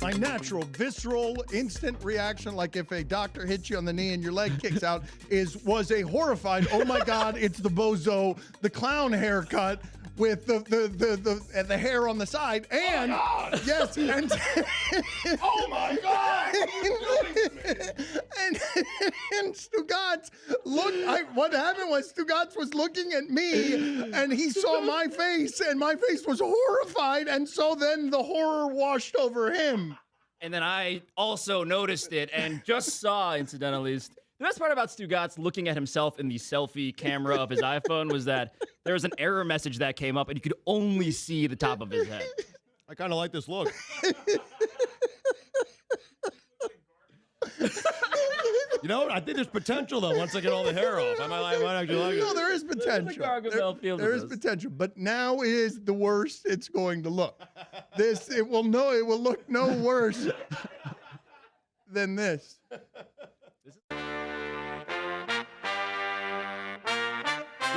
My natural, visceral, instant reaction, like if a doctor hits you on the knee and your leg kicks out, was a horrified, oh my God, it's the bozo, the clown haircut with the hair on the side. And, yes, and... Oh my God! and Stugotz what happened was Stugotz was looking at me and he saw my face and my face was horrified, and so then the horror washed over him. And then I also noticed it and just saw, incidentally, the best part about Stugotz looking at himself in the selfie camera of his iPhone was that there was an error message that came up and you could only see the top of his head. I kind of like this look. You know, I think there's potential, though, once I get all the hair off. I might actually like it. No, there is potential. There is potential, but now is the worst it's going to look. It will look no worse than this.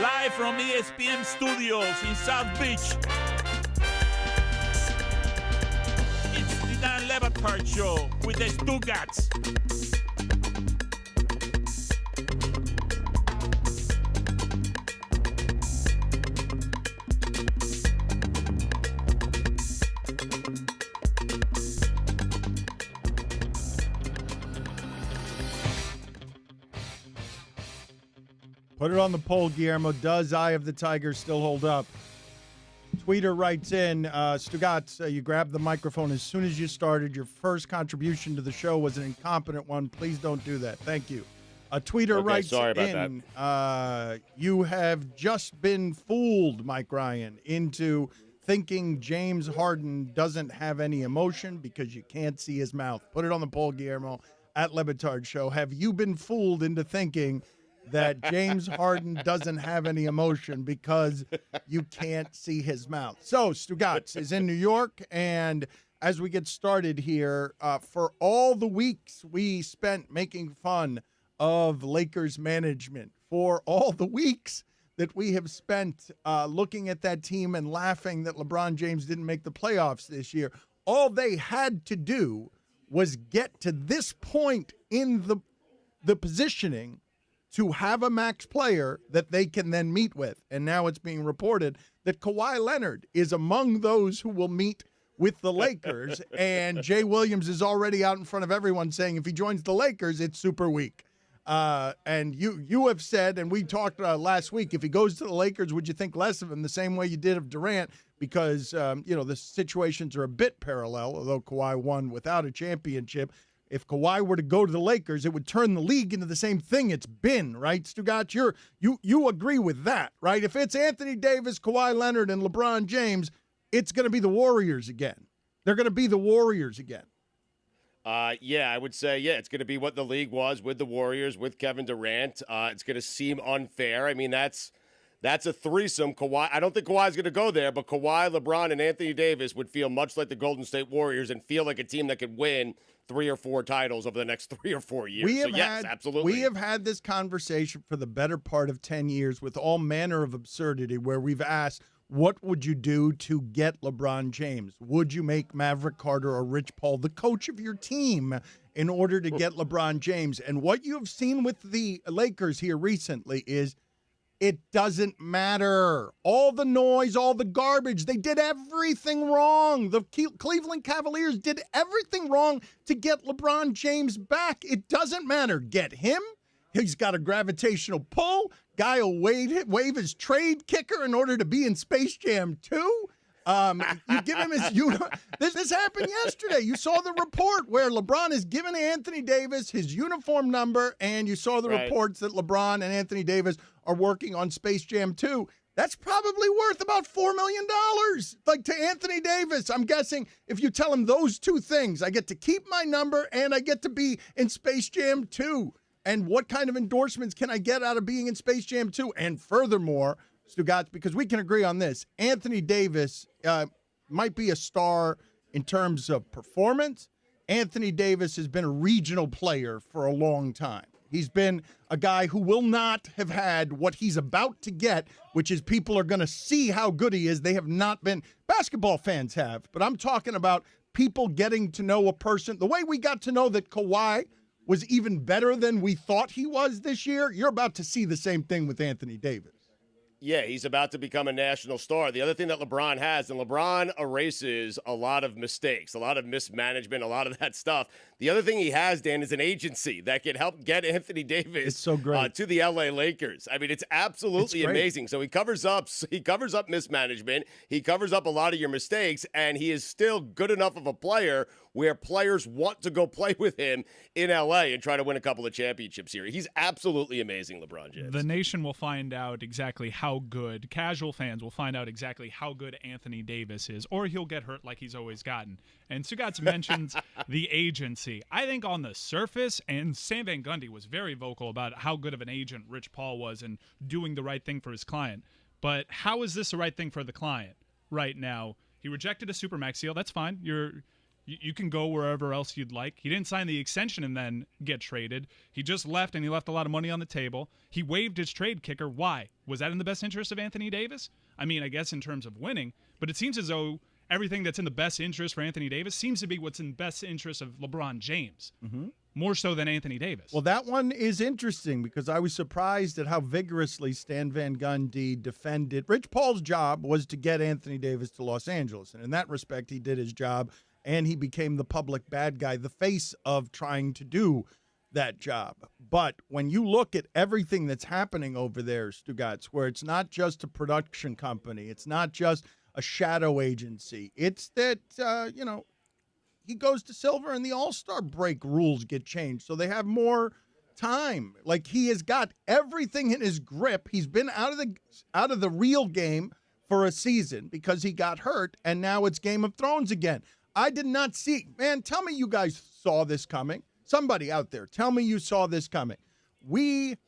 Live from ESPN Studios in South Beach. It's the Dan Le Batard Show with the Stugotz. Put it on the poll, Guillermo. Does Eye of the Tiger still hold up? Tweeter writes in, Stugotz, you grabbed the microphone as soon as you started. Your first contribution to the show was an incompetent one. Please don't do that. Thank you. A tweeter writes sorry about in, you have just been fooled, Mike Ryan, into thinking James Harden doesn't have any emotion because you can't see his mouth. Put it on the poll, Guillermo, at Le Batard Show. Have you been fooled into thinking that James Harden doesn't have any emotion because you can't see his mouth? So Stugotz is in New York, and as we get started here, for all the weeks we spent making fun of Lakers management, for all the weeks that we have spent looking at that team and laughing that LeBron James didn't make the playoffs this year, all they had to do was get to this point in the positioning to have a max player that they can then meet with. And now it's being reported that Kawhi Leonard is among those who will meet with the Lakers. And Jay Williams is already out in front of everyone saying if he joins the Lakers, it's super weak. And you have said, and we talked last week, if he goes to the Lakers, would you think less of him the same way you did of Durant? Because, the situations are a bit parallel, although Kawhi won without a championship. If Kawhi were to go to the Lakers, it would turn the league into the same thing it's been, right, Stugotz? You agree with that, right? If it's Anthony Davis, Kawhi Leonard, and LeBron James, it's going to be the Warriors again. They're going to be the Warriors again. Yeah, I would say, it's going to be what the league was with the Warriors, with Kevin Durant. It's going to seem unfair. I mean, that's a threesome. Kawhi, I don't think Kawhi's going to go there, but Kawhi, LeBron, and Anthony Davis would feel much like the Golden State Warriors and feel like a team that could win 3 or 4 titles over the next 3 or 4 years. Yes, absolutely. We have had this conversation for the better part of 10 years with all manner of absurdity where we've asked, what would you do to get LeBron James? Would you make Maverick Carter or Rich Paul the coach of your team in order to get LeBron James? And what you have seen with the Lakers here recently is it doesn't matter. All the noise, all the garbage, they did everything wrong. The Cleveland Cavaliers did everything wrong to get LeBron James back. It doesn't matter. Get him. He's got a gravitational pull. Guy will wave his trade kicker in order to be in Space Jam 2. You give him his This happened yesterday. You saw the report where LeBron is giving Anthony Davis his uniform number, and you saw the reports that LeBron and Anthony Davis are working on Space Jam 2. That's probably worth about $4 million. Like to Anthony Davis, I'm guessing if you tell him those two things, I get to keep my number and I get to be in Space Jam 2. And what kind of endorsements can I get out of being in Space Jam 2? And furthermore, Stugotz, because we can agree on this, Anthony Davis might be a star in terms of performance. Anthony Davis has been a regional player for a long time. He's been a guy who will not have had what he's about to get, which is people are going to see how good he is. They have not been. Basketball fans have, but I'm talking about people getting to know a person. The way we got to know that Kawhi was even better than we thought he was this year, you're about to see the same thing with Anthony Davis. Yeah, he's about to become a national star. The other thing that LeBron has, and LeBron erases a lot of mistakes, a lot of mismanagement, a lot of that stuff. The other thing he has, Dan, is an agency that can help get Anthony Davis so great. To the LA Lakers. I mean, it's absolutely amazing. So he covers up mismanagement. He covers up a lot of your mistakes, and he is still good enough of a player where players want to go play with him in LA and try to win a couple of championships here. He's absolutely amazing, LeBron James. The nation will find out exactly how good, casual fans will find out exactly how good Anthony Davis is, or he'll get hurt like he's always gotten. And Stugotz mentions the agency. I think on the surface, and Sam Van Gundy was very vocal about how good of an agent Rich Paul was and doing the right thing for his client. But how is this the right thing for the client right now? He rejected a Supermax deal. That's fine. You can go wherever else you'd like. He didn't sign the extension and then get traded. He just left, and he left a lot of money on the table. He waived his trade kicker. Why? Was that in the best interest of Anthony Davis? I mean, I guess in terms of winning, but it seems as though everything that's in the best interest for Anthony Davis seems to be what's in the best interest of LeBron James, more so than Anthony Davis. Well, that one is interesting because I was surprised at how vigorously Stan Van Gundy defended. Rich Paul's job was to get Anthony Davis to Los Angeles, and in that respect, he did his job. And he became the public bad guy, the face of trying to do that job. But when you look at everything that's happening over there, Stugotz, where it's not just a production company, it's not just a shadow agency, it's that, he goes to Silver and the All-Star break rules get changed. So they have more time. Like, he has got everything in his grip. He's been out of the real game for a season because he got hurt, and now it's Game of Thrones again. I did not see, man, tell me you guys saw this coming. Somebody out there, tell me you saw this coming. We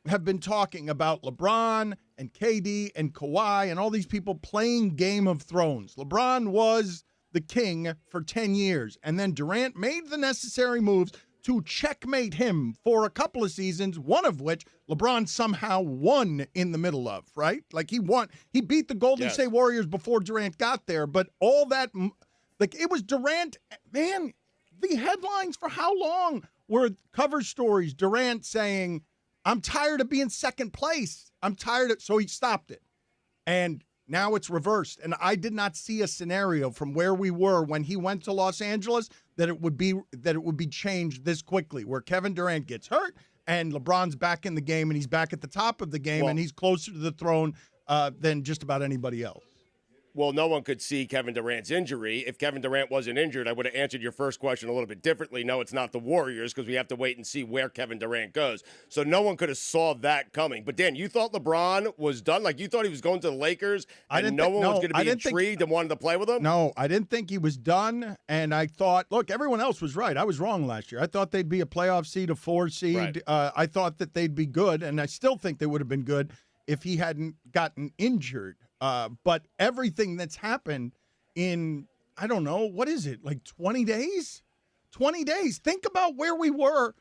have been talking about LeBron and KD and Kawhi and all these people playing Game of Thrones. LeBron was the king for 10 years, and then Durant made the necessary moves to checkmate him for a couple of seasons, one of which LeBron somehow won in the middle of, right? Like, he won. He beat the Golden State Warriors before Durant got there, but all that... Like, it was Durant, man, the headlines for how long were cover stories, Durant saying, I'm tired of being second place. So he stopped it. And now it's reversed. And I did not see a scenario from where we were when he went to Los Angeles that it would be changed this quickly, where Kevin Durant gets hurt and LeBron's back in the game and he's back at the top of the game and he's closer to the throne than just about anybody else. Well, no one could see Kevin Durant's injury. If Kevin Durant wasn't injured, I would have answered your first question a little bit differently. No, it's not the Warriors because we have to wait and see where Kevin Durant goes. So no one could have saw that coming. But, Dan, you thought LeBron was done? Like, you thought he was going to the Lakers and no one was going to be intrigued and wanted to play with him? No, I didn't think he was done. And I thought, look, everyone else was right. I was wrong last year. I thought they'd be a playoff seed, a 4 seed. Right. I thought that they'd be good, and I still think they would have been good if he hadn't gotten injured. But everything that's happened in, I don't know, what is it, like 20 days? 20 days. Think about where we were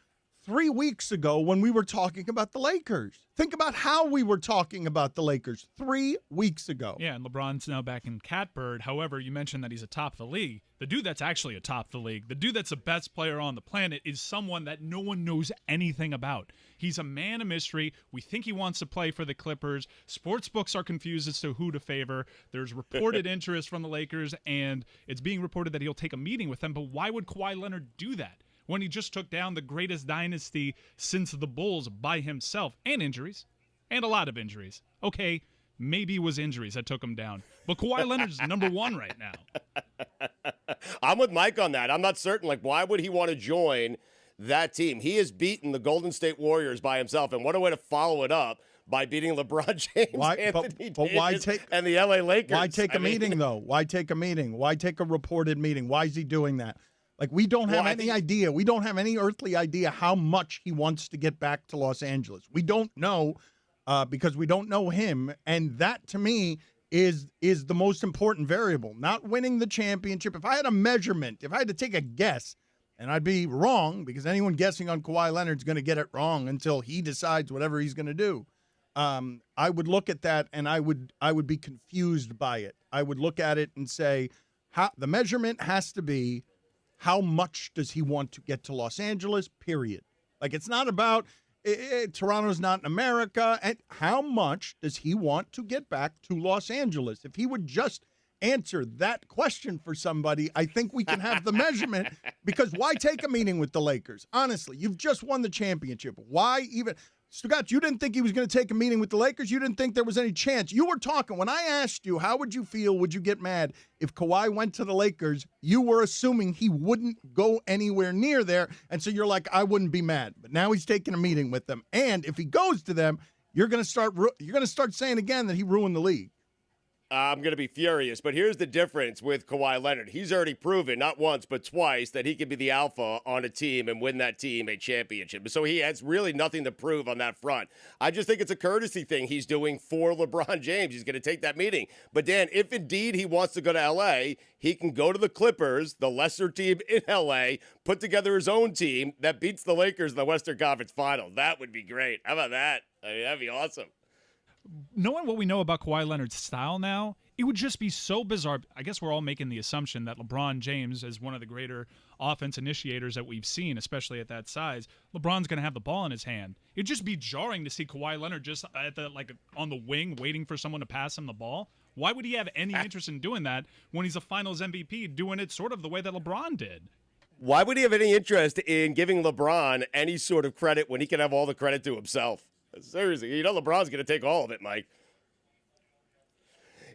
3 weeks ago when we were talking about the Lakers. Think about how we were talking about the Lakers 3 weeks ago. Yeah, and LeBron's now back in Catbird. However, you mentioned that he's atop the league. The dude that's actually atop the league, the dude that's the best player on the planet, is someone that no one knows anything about. He's a man of mystery. We think he wants to play for the Clippers. Sports books are confused as to who to favor. There's reported interest from the Lakers, and it's being reported that he'll take a meeting with them. But why would Kawhi Leonard do that when he just took down the greatest dynasty since the Bulls by himself? And injuries. And a lot of injuries. Okay, maybe it was injuries that took him down. But Kawhi Leonard's number one right now. I'm with Mike on that. I'm not certain. Like, why would he want to join that team? He has beaten the Golden State Warriors by himself, and what a way to follow it up by beating LeBron James, Anthony Davis, and the LA Lakers. Why take a meeting, though? Why take a meeting? Why take a reported meeting? Why is he doing that? Like, we don't have any idea. We don't have any earthly idea how much he wants to get back to Los Angeles. We don't know because we don't know him, and that, to me, is the most important variable, not winning the championship. If I had a measurement, if I had to take a guess, and I'd be wrong because anyone guessing on Kawhi Leonard's going to get it wrong until he decides whatever he's going to do. I would look at that and I would be confused by it. I would look at it and say, the measurement has to be how much does he want to get to Los Angeles, period. Like, it's not about Toronto's not in America. And how much does he want to get back to Los Angeles? If he would just answer that question for somebody, I think we can have the measurement, because why take a meeting with the Lakers? Honestly, you've just won the championship. Why even? Stugotz, you didn't think he was going to take a meeting with the Lakers? You didn't think there was any chance? You were talking. When I asked you, how would you feel? Would you get mad if Kawhi went to the Lakers? You were assuming he wouldn't go anywhere near there. And so you're like, I wouldn't be mad. But now he's taking a meeting with them. And if he goes to them, you're going to start saying again that he ruined the league. I'm going to be furious, but here's the difference with Kawhi Leonard. He's already proven, not once, but twice, that he can be the alpha on a team and win that team a championship. So he has really nothing to prove on that front. I just think it's a courtesy thing he's doing for LeBron James. He's going to take that meeting. But, Dan, if indeed he wants to go to L.A., he can go to the Clippers, the lesser team in L.A., put together his own team that beats the Lakers in the Western Conference Final. That would be great. How about that? I mean, that'd be awesome. Knowing what we know about Kawhi Leonard's style now, it would just be so bizarre. I guess we're all making the assumption that LeBron James is one of the greater offense initiators that we've seen, especially at that size. LeBron's going to have the ball in his hand. It'd just be jarring to see Kawhi Leonard just at on the wing waiting for someone to pass him the ball. Why would he have any interest in doing that when he's a Finals MVP, doing it sort of the way that LeBron did? Why would he have any interest in giving LeBron any sort of credit when he can have all the credit to himself? Seriously, you know LeBron's going to take all of it, Mike.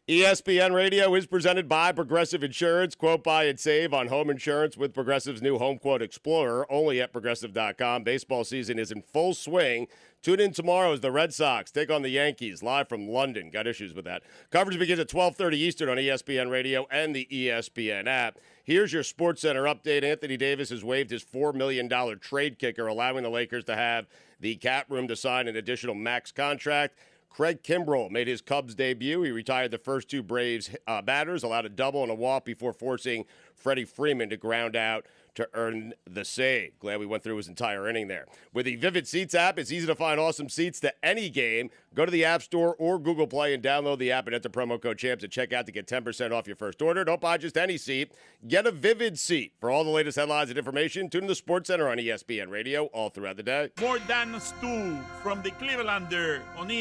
ESPN Radio is presented by Progressive Insurance. Quote, buy, and save on home insurance with Progressive's new Home Quote Explorer, only at Progressive.com. Baseball season is in full swing. Tune in tomorrow as the Red Sox take on the Yankees, live from London. Got issues with that. Coverage begins at 12:30 Eastern on ESPN Radio and the ESPN app. Here's your SportsCenter update. Anthony Davis has waived his $4 million trade kicker, allowing the Lakers to have the cap room to sign an additional max contract. Craig Kimbrell made his Cubs debut. He retired the first two Braves batters, allowed a double and a walk before forcing Freddie Freeman to ground out to earn the save. Glad we went through his entire inning there. With the Vivid Seats app, it's easy to find awesome seats to any game. Go to the App Store or Google Play and download the app and enter promo code CHAMPS at checkout to get 10% off your first order. Don't buy just any seat. Get a Vivid seat. For all the latest headlines and information, tune in to SportsCenter on ESPN Radio all throughout the day. More than Stu from the Clevelander on ESPN.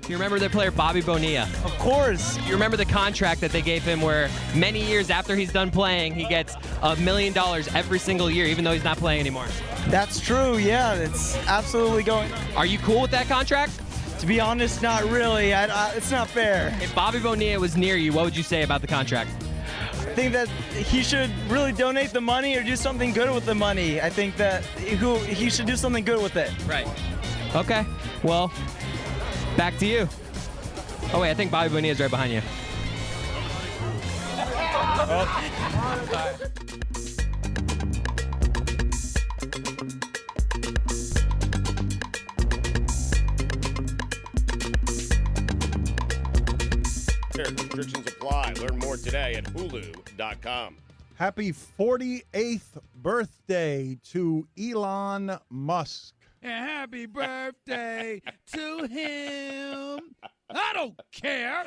You remember their player Bobby Bonilla? Of course. You remember the contract that they gave him where many years after he's done playing, he gets $1 million every single year, even though he's not playing anymore? That's true, yeah. It's absolutely going. Are you cool with that contract? To be honest, not really. It's not fair. If Bobby Bonilla was near you, what would you say about the contract? I think that he should really donate the money or do something good with the money. I think that he should do something good with it. Right. Okay. Well, back to you. Oh, wait, I think Bobby Bonilla is right behind you. Restrictions apply. Learn more today at Hulu.com. Happy 48th birthday to Elon Musk. And happy birthday to him. I don't care.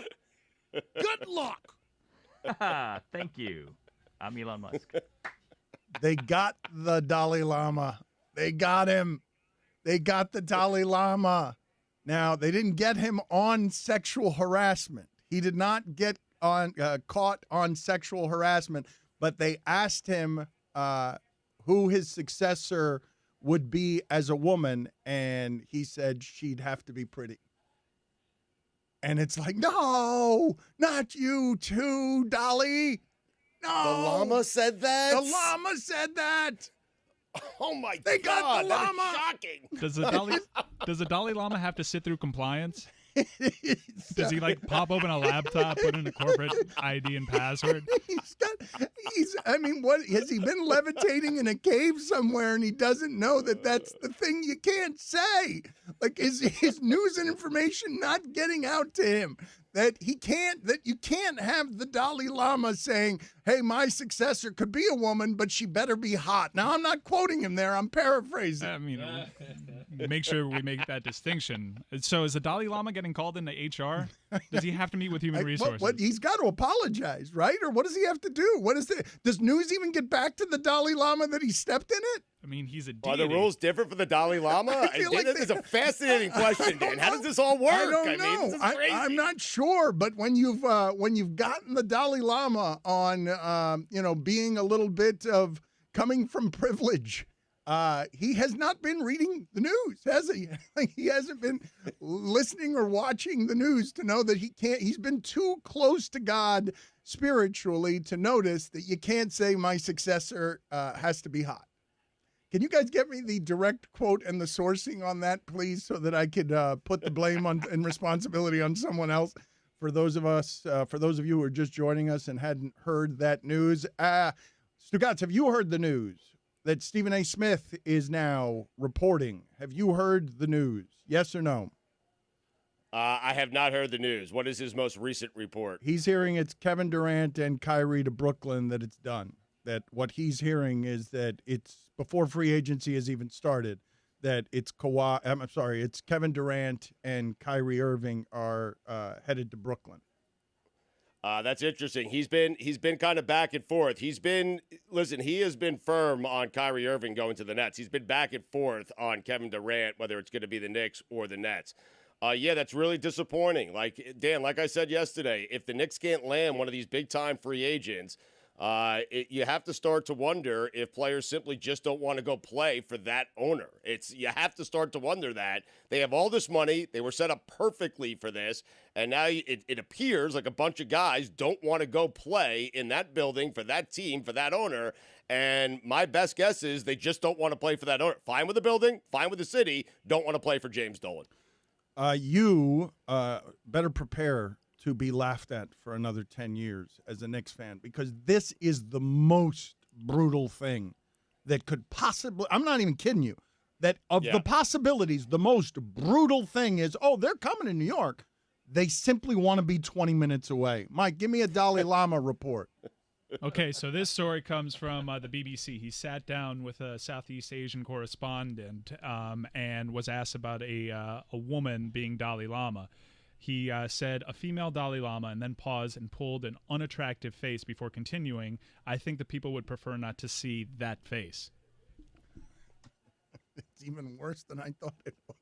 Good luck. Thank you. I'm Elon Musk. They got the Dalai Lama. They got him. They got the Dalai Lama. Now, they didn't get him on sexual harassment. He did not get caught on sexual harassment, but they asked him who his successor would be as a woman, and he said she'd have to be pretty. And it's like, no, not you too, Dolly. No. The llama said that? The llama said that. Oh, my God. They got the llama. That is shocking. Does the Dalai Lama have to sit through compliance? Does he pop open a laptop, put in a corporate ID and password? What has he been levitating in a cave somewhere and he doesn't know that that's the thing you can't say? Is his news and information not getting out to him? that you can't have the Dalai Lama saying, hey, my successor could be a woman, but she better be hot. Now, I'm not quoting him there. I'm paraphrasing. I mean, make sure we make that distinction. So is the Dalai Lama getting called into HR? Does he have to meet with human resources? What he's got to apologize, right? Or what does he have to do? Does news even get back to the Dalai Lama that he stepped in it? I mean, he's a deity. Are the rules different for the Dalai Lama? It's a fascinating question, Dan. How does this all work? I don't know. mean, this is crazy. I'm not sure, but when you've gotten the Dalai Lama on, being a little bit of coming from privilege, he has not been reading the news, has he? He hasn't been listening or watching the news to know that he's been too close to God spiritually to notice that you can't say my successor has to be hot. Can you guys get me the direct quote and the sourcing on that, please, so that I could put the blame and responsibility on someone else? For those of you who are just joining us and hadn't heard that news, Stugotz, have you heard the news that Stephen A. Smith is now reporting? Have you heard the news? Yes or no? I have not heard the news. What is his most recent report? He's hearing it's Kevin Durant and Kyrie to Brooklyn, that it's done. That what he's hearing is that it's before free agency has even started, that it's it's Kevin Durant and Kyrie Irving are headed to Brooklyn. That's interesting. He's been kind of back and forth. He has been firm on Kyrie Irving going to the Nets. He's been back and forth on Kevin Durant, whether it's going to be the Knicks or the Nets. Yeah, that's really disappointing. Like, Dan, like I said yesterday, if the Knicks can't land one of these big-time free agents, you have to start to wonder if players simply just don't want to go play for that owner. You have to start to wonder that. They have all this money. They were set up perfectly for this. And now it appears like a bunch of guys don't want to go play in that building for that team, for that owner. And my best guess is they just don't want to play for that owner. Fine with the building, fine with the city, don't want to play for James Dolan. You better prepare to be laughed at for another 10 years as a Knicks fan, because this is the most brutal thing that could possibly, I'm not even kidding you, that of the possibilities, the most brutal thing is, they're coming to New York. They simply want to be 20 minutes away. Mike, give me a Dalai Lama report. Okay, so this story comes from the BBC. He sat down with a Southeast Asian correspondent and was asked about a woman being Dalai Lama. He said, a female Dalai Lama, and then paused and pulled an unattractive face before continuing, I think the people would prefer not to see that face. It's even worse than I thought it was.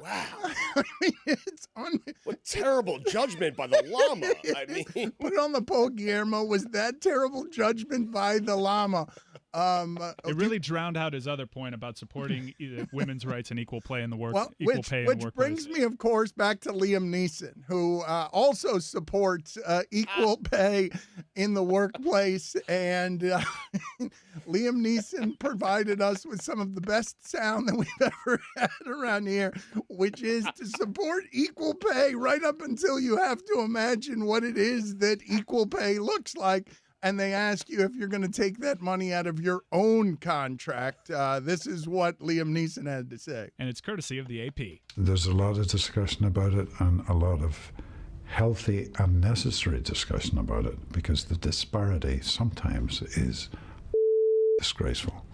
Wow. I mean, what terrible judgment by the Lama. I mean, put it on the poll, Guillermo. Was that terrible judgment by the Lama? It really drowned out his other point about supporting women's rights and equal play in the work, pay in the workplace. Which brings me, of course, back to Liam Neeson, who also supports equal pay in the workplace. And Liam Neeson provided us with some of the best sound that we've ever had around here, which is to support equal pay right up until you have to imagine what it is that equal pay looks like. And they ask you if you're going to take that money out of your own contract. This is what Liam Neeson had to say. And it's courtesy of the AP. There's a lot of discussion about it and a lot of healthy and necessary discussion about it, because the disparity sometimes is disgraceful.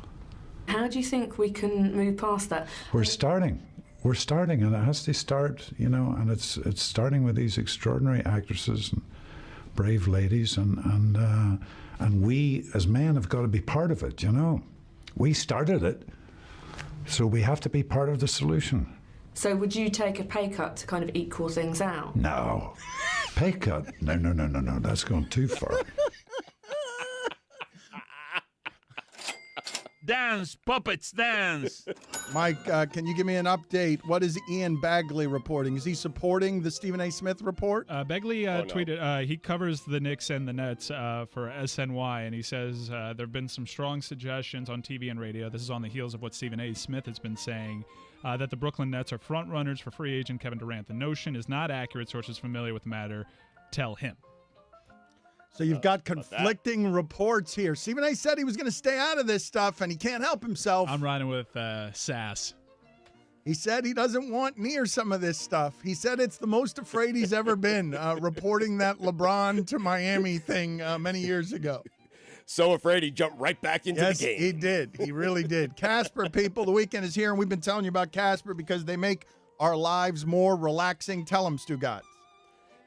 How do you think we can move past that? We're starting, and it has to start, and it's starting with these extraordinary actresses and brave ladies, and we as men have got to be part of it. We started it, so we have to be part of the solution. So would you take a pay cut to kind of equal things out? No, pay cut? No, that's going too far. Dance, puppets, dance. Mike, can you give me an update? What is Ian Bagley reporting? Is he supporting the Stephen A. Smith report? Bagley tweeted, he covers the Knicks and the Nets for SNY, and he says there have been some strong suggestions on TV and radio. This is on the heels of what Stephen A. Smith has been saying, that the Brooklyn Nets are front runners for free agent Kevin Durant. The notion is not accurate. Sources familiar with the matter tell him. So you've got conflicting reports here. Stephen A. said he was going to stay out of this stuff, and he can't help himself. I'm riding with Sass. He said he doesn't want near some of this stuff. He said it's the most afraid he's ever been, reporting that LeBron to Miami thing many years ago. So afraid he jumped right back into the game. Yes, he did. He really did. Casper, people, the weekend is here, and we've been telling you about Casper because they make our lives more relaxing. Tell them, Stugotz.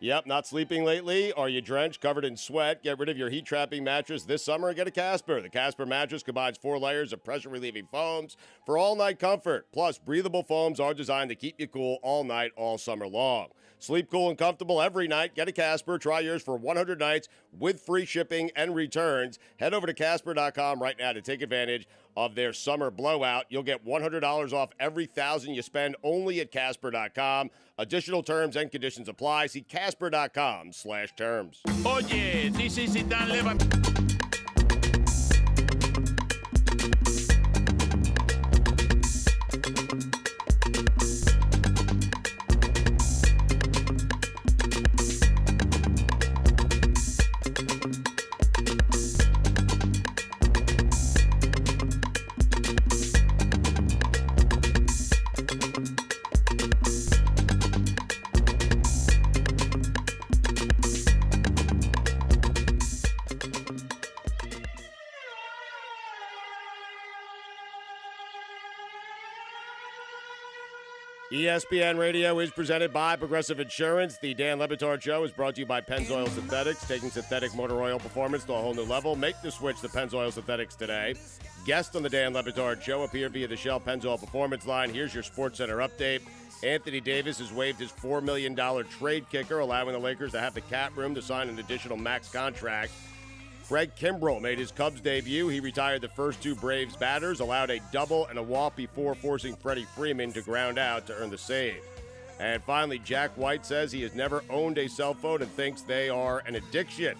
Yep, not sleeping lately? Are you drenched, covered in sweat? Get rid of your heat-trapping mattress this summer and get a Casper. The Casper mattress combines 4 layers of pressure-relieving foams for all-night comfort. Plus, breathable foams are designed to keep you cool all night, all summer long. Sleep cool and comfortable every night. Get a Casper. Try yours for 100 nights with free shipping and returns. Head over to Casper.com right now to take advantage of their summer blowout. You'll get $100 off every $1,000 you spend only at Casper.com. Additional terms and conditions apply. See Casper.com/terms. Oye, this is Dan Levan. ESPN Radio is presented by Progressive Insurance. The Dan Batard Show is brought to you by Pennzoil Synthetics, taking synthetic motor oil performance to a whole new level. Make the switch to Pennzoil Synthetics today. Guests on the Dan Batard Show appear via the Shell Pennzoil Performance line. Here's your SportsCenter update. Anthony Davis has waived his $4 million trade kicker, allowing the Lakers to have the cap room to sign an additional max contract. Craig Kimbrell made his Cubs debut. He retired the first 2 Braves batters, allowed a double and a walk before forcing Freddie Freeman to ground out to earn the save. And finally, Jack White says he has never owned a cell phone and thinks they are an addiction.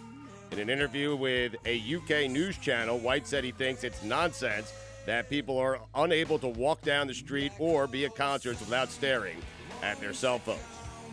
In an interview with a UK news channel, White said he thinks it's nonsense that people are unable to walk down the street or be at concerts without staring at their cell phones.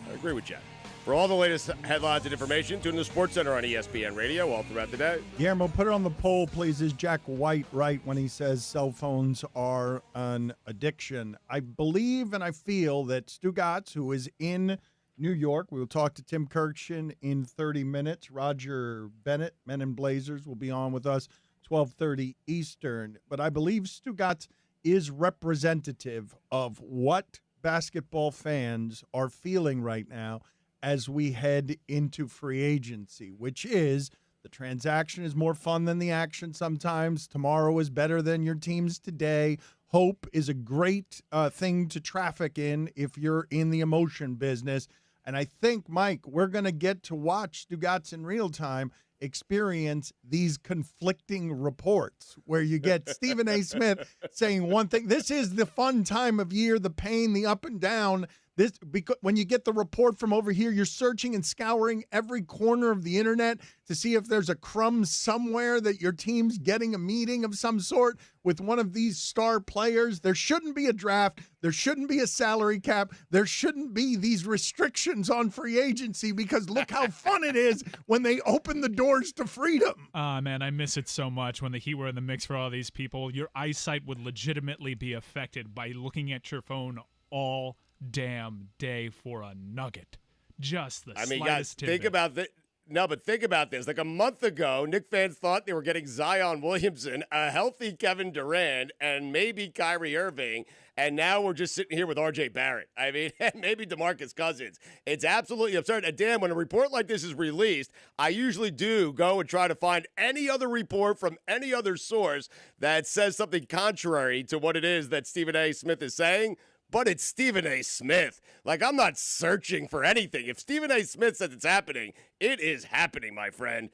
I agree with Jack. For all the latest headlines and information, tune in to SportsCenter on ESPN Radio all throughout the day. Guillermo, put it on the poll, please. Is Jack White right when he says cell phones are an addiction? I believe and I feel that Stugotz, who is in New York, we will talk to Tim Kurkjian in 30 minutes. Roger Bennett, Men in Blazers, will be on with us 12:30 Eastern. But I believe Stugotz is representative of what basketball fans are feeling right now as we head into free agency, which is the transaction is more fun than the action sometimes. Tomorrow is better than your team's today. Hope is a great thing to traffic in if you're in the emotion business. And I think, Mike, we're going to get to watch Stugotz in real time experience these conflicting reports where you get Stephen A. Smith saying one thing. This is the fun time of year, the pain, the up and down. This, because when you get the report from over here, you're searching and scouring every corner of the internet to see if there's a crumb somewhere that your team's getting a meeting of some sort with one of these star players. There shouldn't be a draft. There shouldn't be a salary cap. There shouldn't be these restrictions on free agency because look how fun it is when they open the doors to freedom. Man, I miss it so much when the Heat were in the mix for all these people. Your eyesight would legitimately be affected by looking at your phone all damn day for a nugget. Just the guys, tidbit. think about this. No, but think about this. Like a month ago, Knicks fans thought they were getting Zion Williamson, a healthy Kevin Durant, and maybe Kyrie Irving, and now we're just sitting here with R.J. Barrett. I mean, maybe DeMarcus Cousins. It's absolutely absurd. And Dan, when a report like this is released, I usually do go and try to find any other report from any other source that says something contrary to what it is that Stephen A. Smith is saying. But it's Stephen A. Smith. Like, I'm not searching for anything. If Stephen A. Smith says it's happening, it is happening, my friend.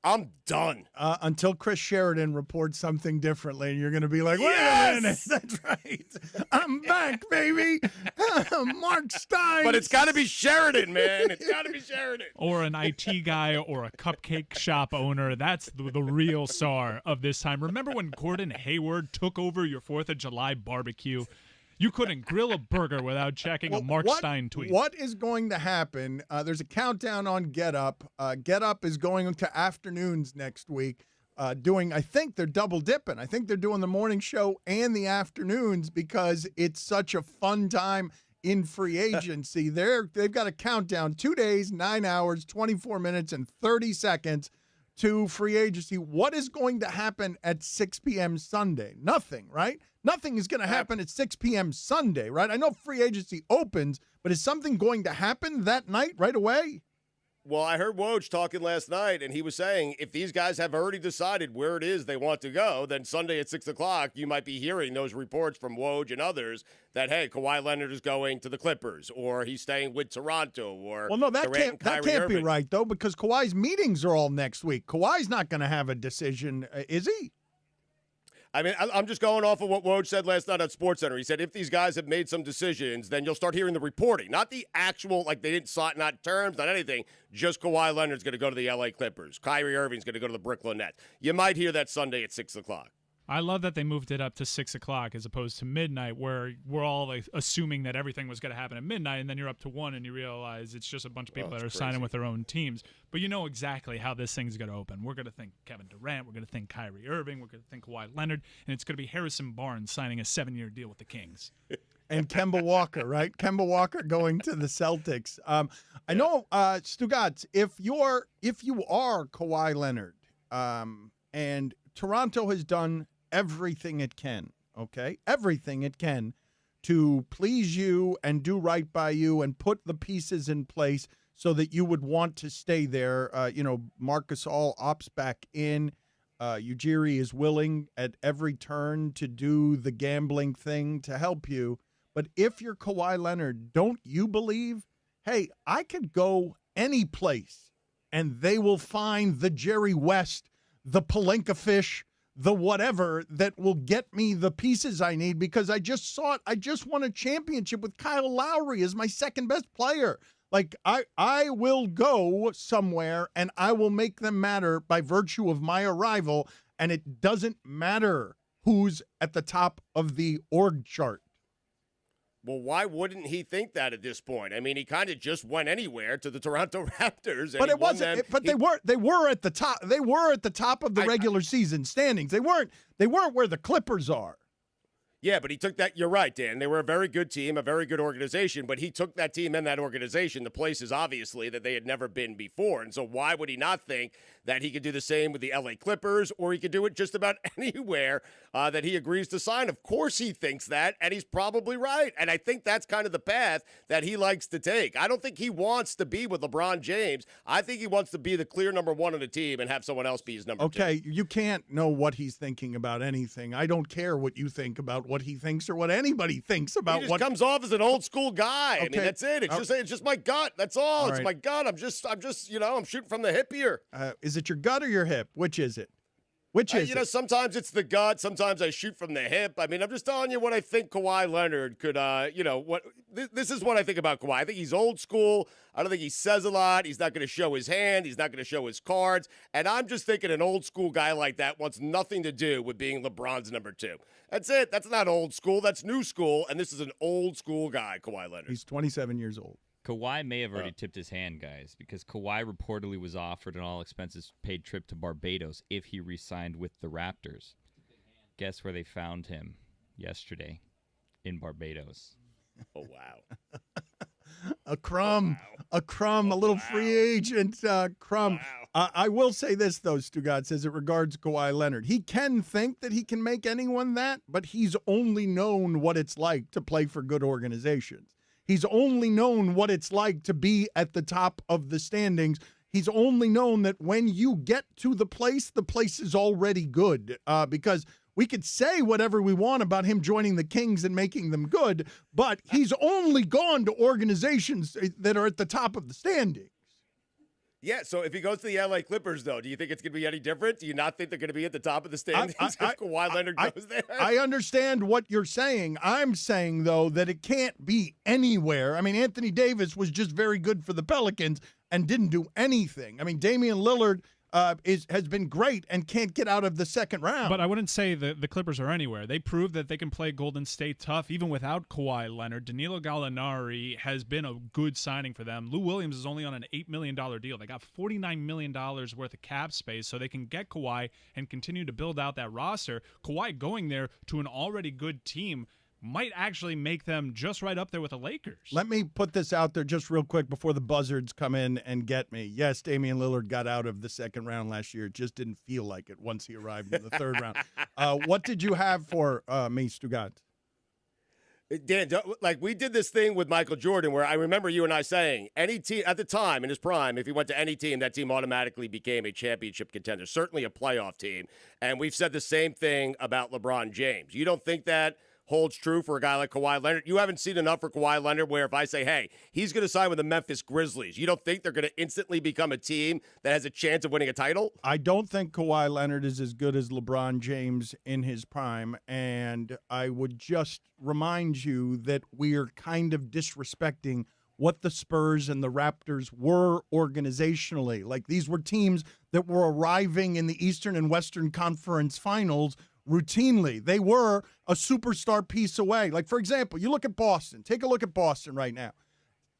I'm done. Until Chris Sheridan reports something differently, and you're going to be like, wait a minute. That's right. I'm back, baby. Mark Stein. But it's got to be Sheridan, man. It's got to be Sheridan. Or an IT guy or a cupcake shop owner. That's the real star of this time. Remember when Gordon Hayward took over your 4th of July barbecue? You couldn't grill a burger without checking a Mark Stein tweet. What is going to happen? There's a countdown on Get Up. Get Up is going to afternoons next week. doing, I think they're double dipping. I think they're doing the morning show and the afternoons because it's such a fun time in free agency. They've got a countdown, 2 days, 9 hours, 24 minutes, and 30 seconds to free agency. What is going to happen at 6 p.m. Sunday? Nothing, right? Nothing is going to happen at 6 p.m. Sunday, right? I know free agency opens, but is something going to happen that night right away? Well, I heard Woj talking last night, and he was saying if these guys have already decided where it is they want to go, then Sunday at 6 o'clock, you might be hearing those reports from Woj and others that, hey, Kawhi Leonard is going to the Clippers, or he's staying with Toronto, or well, no, that Durant can't be right, though, because Kawhi's meetings are all next week. Kawhi's not going to have a decision, is he? I mean, I'm just going off of what Woj said last night on SportsCenter. He said if these guys have made some decisions, then you'll start hearing the reporting, not the actual, like they didn't sign, not terms, not anything. Just Kawhi Leonard's going to go to the L.A. Clippers. Kyrie Irving's going to go to the Brooklyn Nets. You might hear that Sunday at 6 o'clock. I love that they moved it up to 6 o'clock as opposed to midnight, where we're all like assuming that everything was going to happen at midnight, and then you're up to 1 and you realize it's just a bunch of people that are signing with their own teams. But you know exactly how this thing's going to open. We're going to think Kevin Durant. We're going to think Kyrie Irving. We're going to think Kawhi Leonard. And it's going to be Harrison Barnes signing a 7-year deal with the Kings. And Kemba Walker, right? Kemba Walker going to the Celtics. I know, Stugotz, if you are Kawhi Leonard, and Toronto has done everything it can, okay? Everything it can to please you and do right by you and put the pieces in place so that you would want to stay there. Marcus All opts back in. Ujiri is willing at every turn to do the gambling thing to help you. But if you're Kawhi Leonard, don't you believe, hey, I could go any place and they will find the Jerry West, the Palenka fish, the whatever that will get me the pieces I need because I just saw it. I just won a championship with Kyle Lowry as my second best player. Like I will go somewhere and I will make them matter by virtue of my arrival. And it doesn't matter who's at the top of the org chart. Well, why wouldn't he think that at this point? I mean, he kind of just went anywhere to the Toronto Raptors. And but it wasn't. But they were at the top. They were at the top of the regular season standings. They weren't where the Clippers are. Yeah, but he took that. You're right, Dan. They were a very good team, a very good organization, but he took that team and that organization to places, obviously, that they had never been before. And so why would he not think that he could do the same with the L.A. Clippers, or he could do it just about anywhere that he agrees to sign? Of course he thinks that, and he's probably right. And I think that's kind of the path that he likes to take. I don't think he wants to be with LeBron James. I think he wants to be the clear number one on the team and have someone else be his number two. Okay, you can't know what he's thinking about anything. I don't care what you think about what he thinks or what anybody thinks about he just comes off as an old school guy. Okay. I mean, that's it. It's just my gut. That's all. It's right. my gut. I'm just I'm shooting from the hip here. Is it your gut or your hip? Which is it? Which is it? Sometimes it's the gut. Sometimes I shoot from the hip. I mean, I'm just telling you what I think Kawhi Leonard could, this is what I think about Kawhi. I think he's old school. I don't think he says a lot. He's not going to show his hand. He's not going to show his cards. And I'm just thinking an old school guy like that wants nothing to do with being LeBron's number two. That's it. That's not old school. That's new school. And this is an old school guy, Kawhi Leonard. He's 27 years old. Kawhi may have already tipped his hand, guys, because Kawhi reportedly was offered an all-expenses-paid trip to Barbados if he re-signed with the Raptors. Guess where they found him yesterday? In Barbados. Oh, wow. A crumb, a little free agent crumb. Wow. I will say this, though, Stugotz, as it regards Kawhi Leonard. He can think that he can make anyone that, but he's only known what it's like to play for good organizations. He's only known what it's like to be at the top of the standings. He's only known that when you get to the place is already good. Because we could say whatever we want about him joining the Kings and making them good, but he's only gone to organizations that are at the top of the standings. Yeah, so if he goes to the L.A. Clippers, though, do you think it's going to be any different? Do you not think they're going to be at the top of the standings if Kawhi Leonard goes there? I understand what you're saying. I'm saying, though, that it can't be anywhere. I mean, Anthony Davis was just very good for the Pelicans and didn't do anything. I mean, Damian Lillard has been great and can't get out of the second round. But I wouldn't say the Clippers are anywhere. They proved that they can play Golden State tough even without Kawhi Leonard. Danilo Gallinari has been a good signing for them. Lou Williams is only on an $8 million deal. They got $49 million worth of cap space, so they can get Kawhi and continue to build out that roster. Kawhi going there to an already good team might actually make them just right up there with the Lakers. Let me put this out there just real quick before the buzzards come in and get me. Yes, Damian Lillard got out of the second round last year. It just didn't feel like it once he arrived in the third round. What did you have for me, Stugotz? Dan, like we did this thing with Michael Jordan where I remember you and I saying any team at the time in his prime, if he went to any team, that team automatically became a championship contender, certainly a playoff team. And we've said the same thing about LeBron James. You don't think that holds true for a guy like Kawhi Leonard? You haven't seen enough for Kawhi Leonard where if I say, hey, he's going to sign with the Memphis Grizzlies, you don't think they're going to instantly become a team that has a chance of winning a title? I don't think Kawhi Leonard is as good as LeBron James in his prime, and I would just remind you that we are kind of disrespecting what the Spurs and the Raptors were organizationally. Like, these were teams that were arriving in the Eastern and Western Conference Finals routinely. They were a superstar piece away. Like, for example, you look at Boston. Take a look at Boston right now.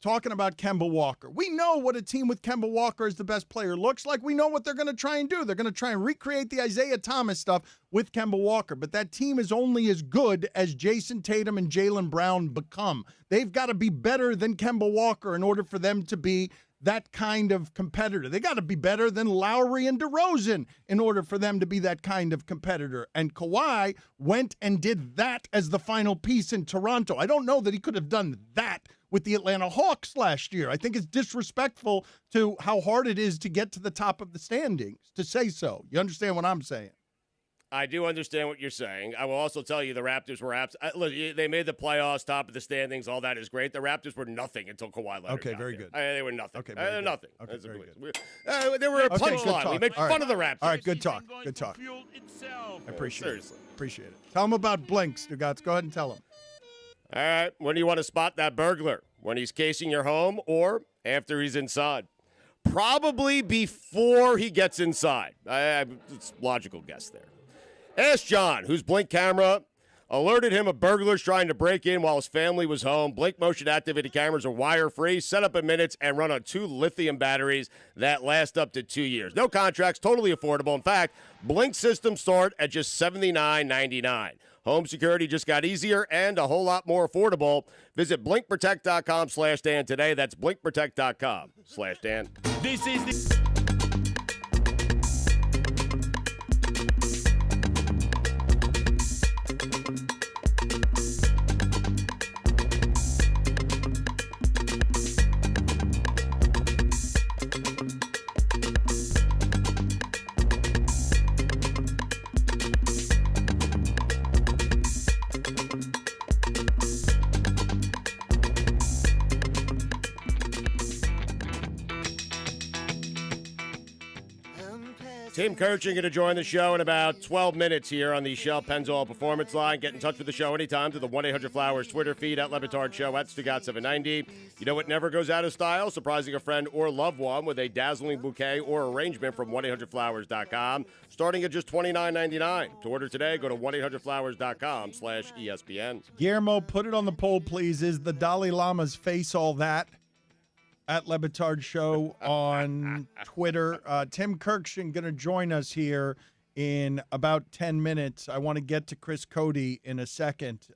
Talking about Kemba Walker. We know what a team with Kemba Walker as the best player looks like. We know what they're going to try and do. They're going to try and recreate the Isaiah Thomas stuff with Kemba Walker. But that team is only as good as Jason Tatum and Jaylen Brown become. They've got to be better than Kemba Walker in order for them to be that kind of competitor. They got to be better than Lowry and DeRozan in order for them to be that kind of competitor. And Kawhi went and did that as the final piece in Toronto. I don't know that he could have done that with the Atlanta Hawks last year. I think it's disrespectful to how hard it is to get to the top of the standings to say so. You understand what I'm saying? I do understand what you're saying. I will also tell you the Raptors were look, they made the playoffs, top of the standings. All that is great. The Raptors were nothing until Kawhi Leonard. Okay, got very there. good. They were nothing. Okay, they're nothing. Okay, very good. They were a Okay, good punchline. talk. We made All fun right. of the Raptors. All right, good talk. Good talk. I appreciate Seriously. it. Appreciate it. Tell them about Blink, Stugotz. Go ahead and tell them. All right. When do you want to spot that burglar? When he's casing your home or after he's inside? Probably before he gets inside. It's a logical guess there. Ask John, whose Blink camera alerted him of burglars trying to break in while his family was home. Blink motion-activated cameras are wire-free, set up in minutes, and run on 2 lithium batteries that last up to 2 years. No contracts, totally affordable. In fact, Blink systems start at just $79.99. Home security just got easier and a whole lot more affordable. Visit blinkprotect.com/Dan today. That's blinkprotect.com/Dan. This is the... Tim Kurkjian going to join the show in about 12 minutes here on the Shell Pennzoil Performance Line. Get in touch with the show anytime to the 1-800-Flowers Twitter feed at Batard Show at Stugotz790. You know what never goes out of style? Surprising a friend or loved one with a dazzling bouquet or arrangement from 1-800-Flowers.com, starting at just $29.99. To order today, go to 1-800-Flowers.com/ESPN. Guillermo, put it on the poll, please. Is the Dalai Lama's face all that? At Le Batard Show on Twitter. Tim Kurkjian going to join us here in about 10 minutes. I want to get to Chris Cody in a second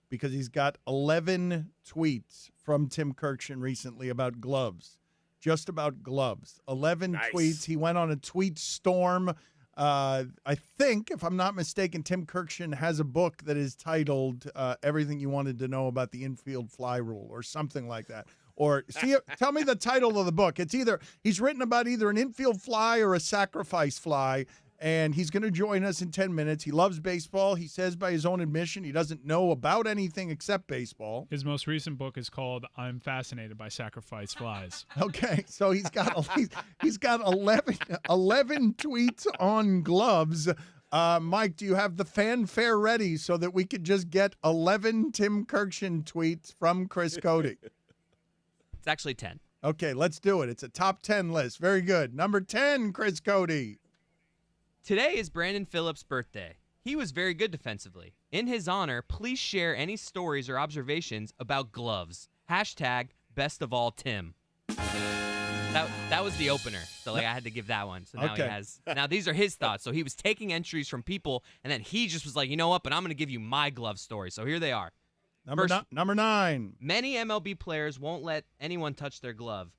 because he's got 11 tweets from Tim Kurkjian recently about gloves. Just about gloves. 11 tweets. He went on a tweet storm. I think, if I'm not mistaken, Tim Kurkjian has a book that is titled Everything You Wanted to Know About the Infield Fly Rule or something like that. Or tell me the title of the book. It's he's written about either an infield fly or a sacrifice fly, and he's going to join us in 10 minutes. He loves baseball. He says by his own admission he doesn't know about anything except baseball. His most recent book is called I'm Fascinated by Sacrifice Flies. Okay, so he's got 11 tweets on gloves. Mike, do you have the fanfare ready so that we could just get 11 Tim Kurkjian tweets from Chris Cody? It's actually 10. Okay, let's do it. It's a top 10 list. Very good. Number 10, Chris Cody. Today is Brandon Phillips' birthday. He was very good defensively. In his honor, please share any stories or observations about gloves. Hashtag best of all Tim. That was the opener. So I had to give that one. So now Okay. he has. Now these are his thoughts. So he was taking entries from people, and then he just was like, you know what? But I'm going to give you my glove story. So here they are. Number 9. Many MLB players won't let anyone touch their glove,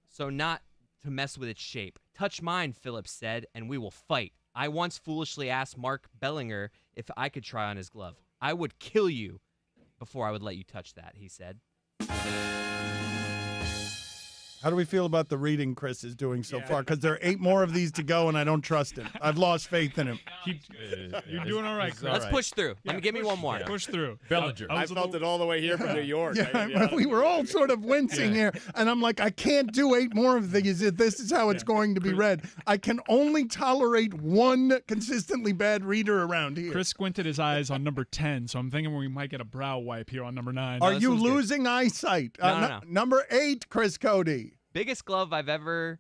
so not to mess with its shape. Touch mine, Phillips said, and we will fight. I once foolishly asked Mark Bellinger if I could try on his glove. I would kill you before I would let you touch that, he said. How do we feel about the reading Chris is doing so far? Because there are 8 more of these to go, and I don't trust him. I've lost faith in him. You're doing all right, Chris. Let's push through. Give me one more. Push through. Bellinger. I felt it all the way here from New York. Yeah, we were all sort of wincing here, and I'm like, I can't do 8 more of these. This is how it's going to be read. I can only tolerate one consistently bad reader around here. Chris squinted his eyes on number 10, so I'm thinking we might get a brow wipe here on number 9. Are you losing eyesight? No. Number 8, Chris Cody. Biggest glove I've ever.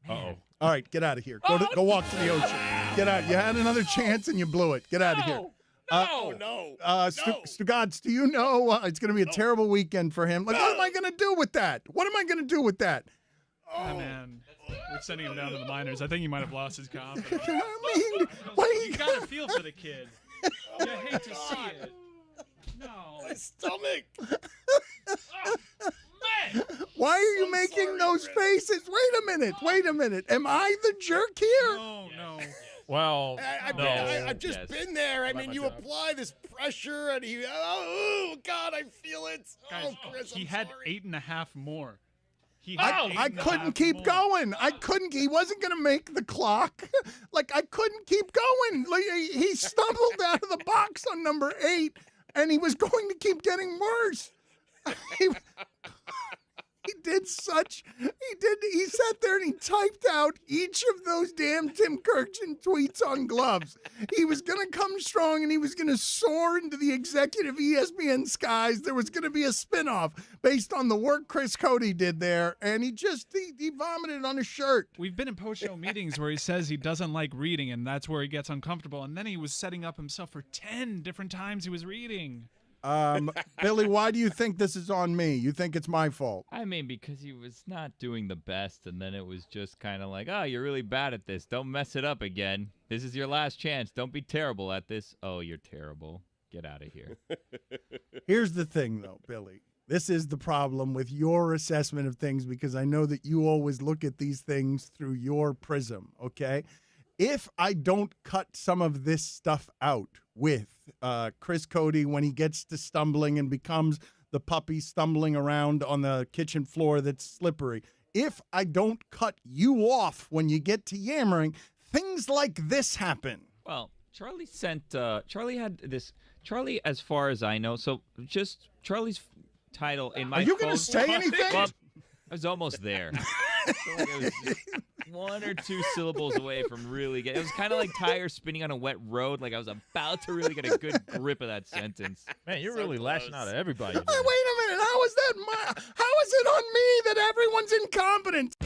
All right, get out of here. Go walk to the ocean. Get out. You had another chance and you blew it. Get out of here. No. Stugotz, do you know it's going to be a terrible weekend for him? Like, what am I going to do with that? What am I going to do with that? Oh, man. We're sending him down to the minors. I think he might have lost his confidence. You got to feel for the kid. You hate to see it. No. My stomach. Why are you making those faces? Wait a minute. Am I the jerk here? No. Well, I've just been there. I mean, you apply this pressure, and oh, God, I feel it. Guys, Chris, he had 8.5 more. I couldn't keep going. He wasn't going to make the clock. I couldn't keep going. He stumbled out of the box on number 8, and he was going to keep getting worse. He sat there and he typed out each of those damn Tim Kurkjian tweets on gloves. He was going to come strong and he was going to soar into the executive ESPN skies. There was going to be a spinoff based on the work Chris Cody did there, and he vomited on his shirt. We've been in post-show meetings where he says he doesn't like reading, and that's where he gets uncomfortable, and then he was setting up himself for 10 different times he was reading. Billy, why do you think this is on me? You think it's my fault? I mean, because he was not doing the best, and then it was just kind of like, oh, you're really bad at this. Don't mess it up again. This is your last chance. Don't be terrible at this. Oh, you're terrible. Get out of here. Here's the thing, though, Billy. This is the problem with your assessment of things, because I know that you always look at these things through your prism, okay? If I don't cut some of this stuff out with Chris Cody when he gets to stumbling and becomes the puppy stumbling around on the kitchen floor that's slippery, if I don't cut you off when you get to yammering, things like this happen. Well, Charlie had this. Charlie, as far as I know, so just Charlie's title in my Are you going to say anything? Well, I was almost there. It was just 1 or 2 syllables away from really getting. It was kind of like tires spinning on a wet road. Like I was about to really get a good grip of that sentence. Man, you're really lashing out at everybody. Wait a minute. How is it on me that everyone's incompetent?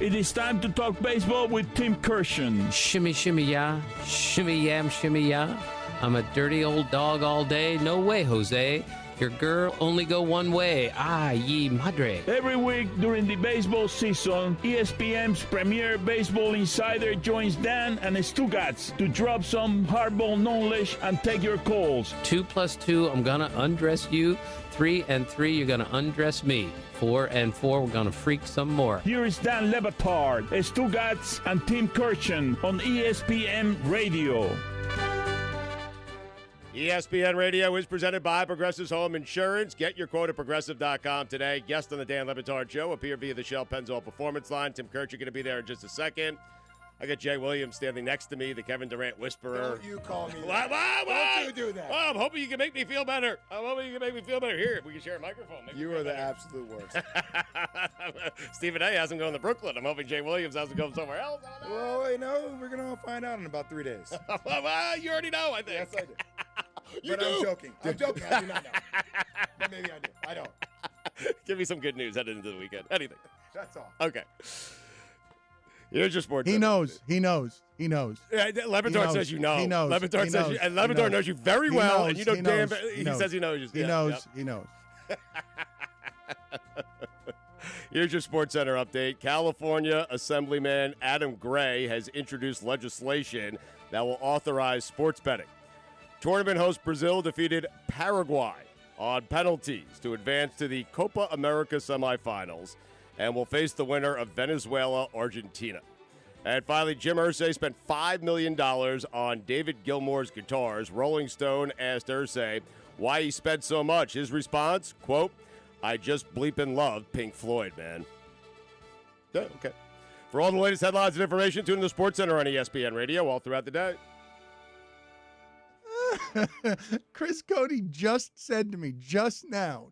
It is time to talk baseball with Tim Kurkjian. Shimmy, shimmy, ya. Shimmy, yam, shimmy, ya. I'm a dirty old dog all day. No way, Jose. Your girl only go one way. Ah, ye madre. Every week during the baseball season, ESPN's premier baseball insider joins Dan and Stugotz to drop some hardball knowledge and take your calls. 2 + 2, I'm gonna undress you. 3 and 3, you're gonna undress me. 4 and 4, we're gonna freak some more. Here is Dan Batard, Stugotz, and Tim Kurkjian on ESPN Radio. ESPN Radio is presented by Progressive's Home Insurance. Get your quote at Progressive.com today. Guest on the Dan Le Batard Show appear via the Shell Pennzoil Performance Line. Tim Kurkjian going to be there in just a second. I got Jay Williams standing next to me, the Kevin Durant whisperer. Don't you call me that. Don't you do that. Oh, I'm hoping you can make me feel better. Here, we can share a microphone. You are the absolute worst. Stephen A. hasn't gone to Brooklyn. I'm hoping Jay Williams hasn't gone somewhere else. Well, wait, no, we're going to find out in about 3 days. Well, you already know, I think. Yes, I do. You but do? I'm joking. I do not know. But maybe I do. I don't. Give me some good news heading into the weekend. Anything. That's all. Okay. Here's your sports. He knows. He knows. He knows. Yeah, Lebedard says you know. He knows. Lebedard He says knows. you, and He Lebedard knows. knows you very He well, knows. and you know He damn. knows. He says he knows. He Yeah, knows. yep. He knows. Here's your Sports Center update. California Assemblyman Adam Gray has introduced legislation that will authorize sports betting. Tournament host Brazil defeated Paraguay on penalties to advance to the Copa America semifinals and will face the winner of Venezuela-Argentina. And finally, Jim Irsay spent $5 million on David Gilmour's guitars. Rolling Stone asked Irsay why he spent so much. His response, quote, I just bleeping love Pink Floyd, man. Yeah, okay. For all the latest headlines and information, tune in to Sports Center on ESPN Radio all throughout the day. Chris Cody just said to me just now,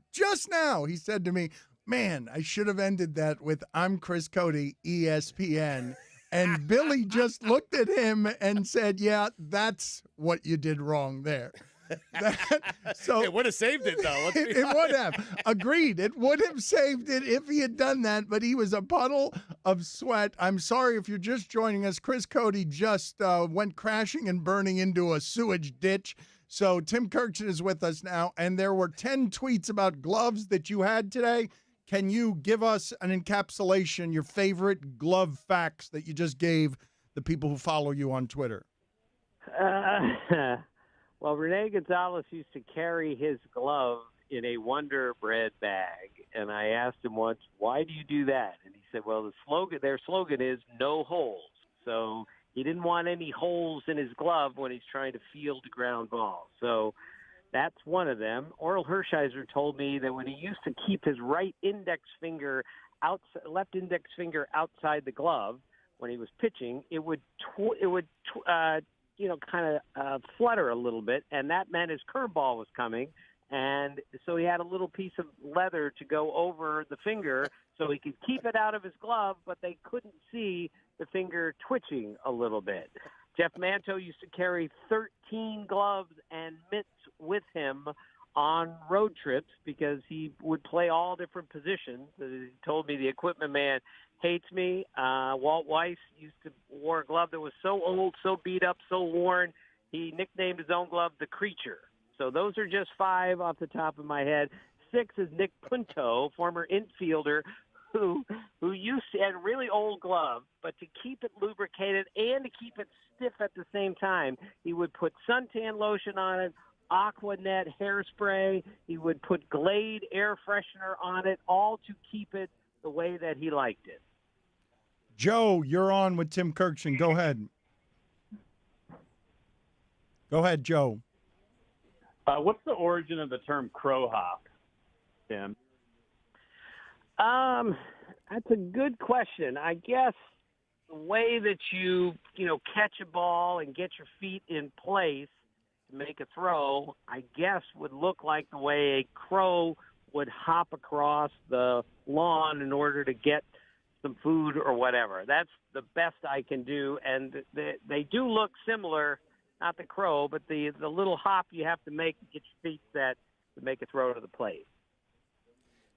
he said to me, man, I should have ended that with I'm Chris Cody, ESPN. And Billy just looked at him and said, yeah, that's what you did wrong there. So it would have saved it, though. It would have. Agreed. It would have saved it if he had done that, but he was a puddle of sweat. I'm sorry if you're just joining us. Chris Cody just went crashing and burning into a sewage ditch. So Tim Kurkjian is with us now, and there were 10 tweets about gloves that you had today. Can you give us an encapsulation, your favorite glove facts that you just gave the people who follow you on Twitter? Well, Rene Gonzalez used to carry his glove in a Wonder Bread bag, and I asked him once, why do you do that? And he said, well, their slogan is no holes. So he didn't want any holes in his glove when he's trying to field ground balls. So that's one of them. Oral Hershiser told me that when he used to keep his left index finger outside the glove when he was pitching, it would kind of flutter a little bit, and that meant his curveball was coming. And so he had a little piece of leather to go over the finger so he could keep it out of his glove, but they couldn't see the finger twitching a little bit. Jeff Manto used to carry 13 gloves and mitts with him on road trips because he would play all different positions. He told me the equipment man hates me. Walt Weiss wore a glove that was so old, so beat up, so worn, he nicknamed his own glove the Creature. So those are just 5 off the top of my head. 6 is Nick Punto, former infielder, who used to had a really old glove, but to keep it lubricated and to keep it stiff at the same time, he would put suntan lotion on it, Aquanet hairspray, he would put Glade air freshener on it, all to keep it the way that he liked it. Joe, you're on with Tim Kurkjian. Go ahead. Go ahead, Joe. What's the origin of the term crow hop, Tim? That's a good question. I guess the way that you catch a ball and get your feet in place to make a throw, I guess would look like the way a crow would hop across the lawn in order to get some food or whatever. That's the best I can do, and they do look similar. Not the crow, but the little hop you have to make to get your feet set to make a throw to the plate.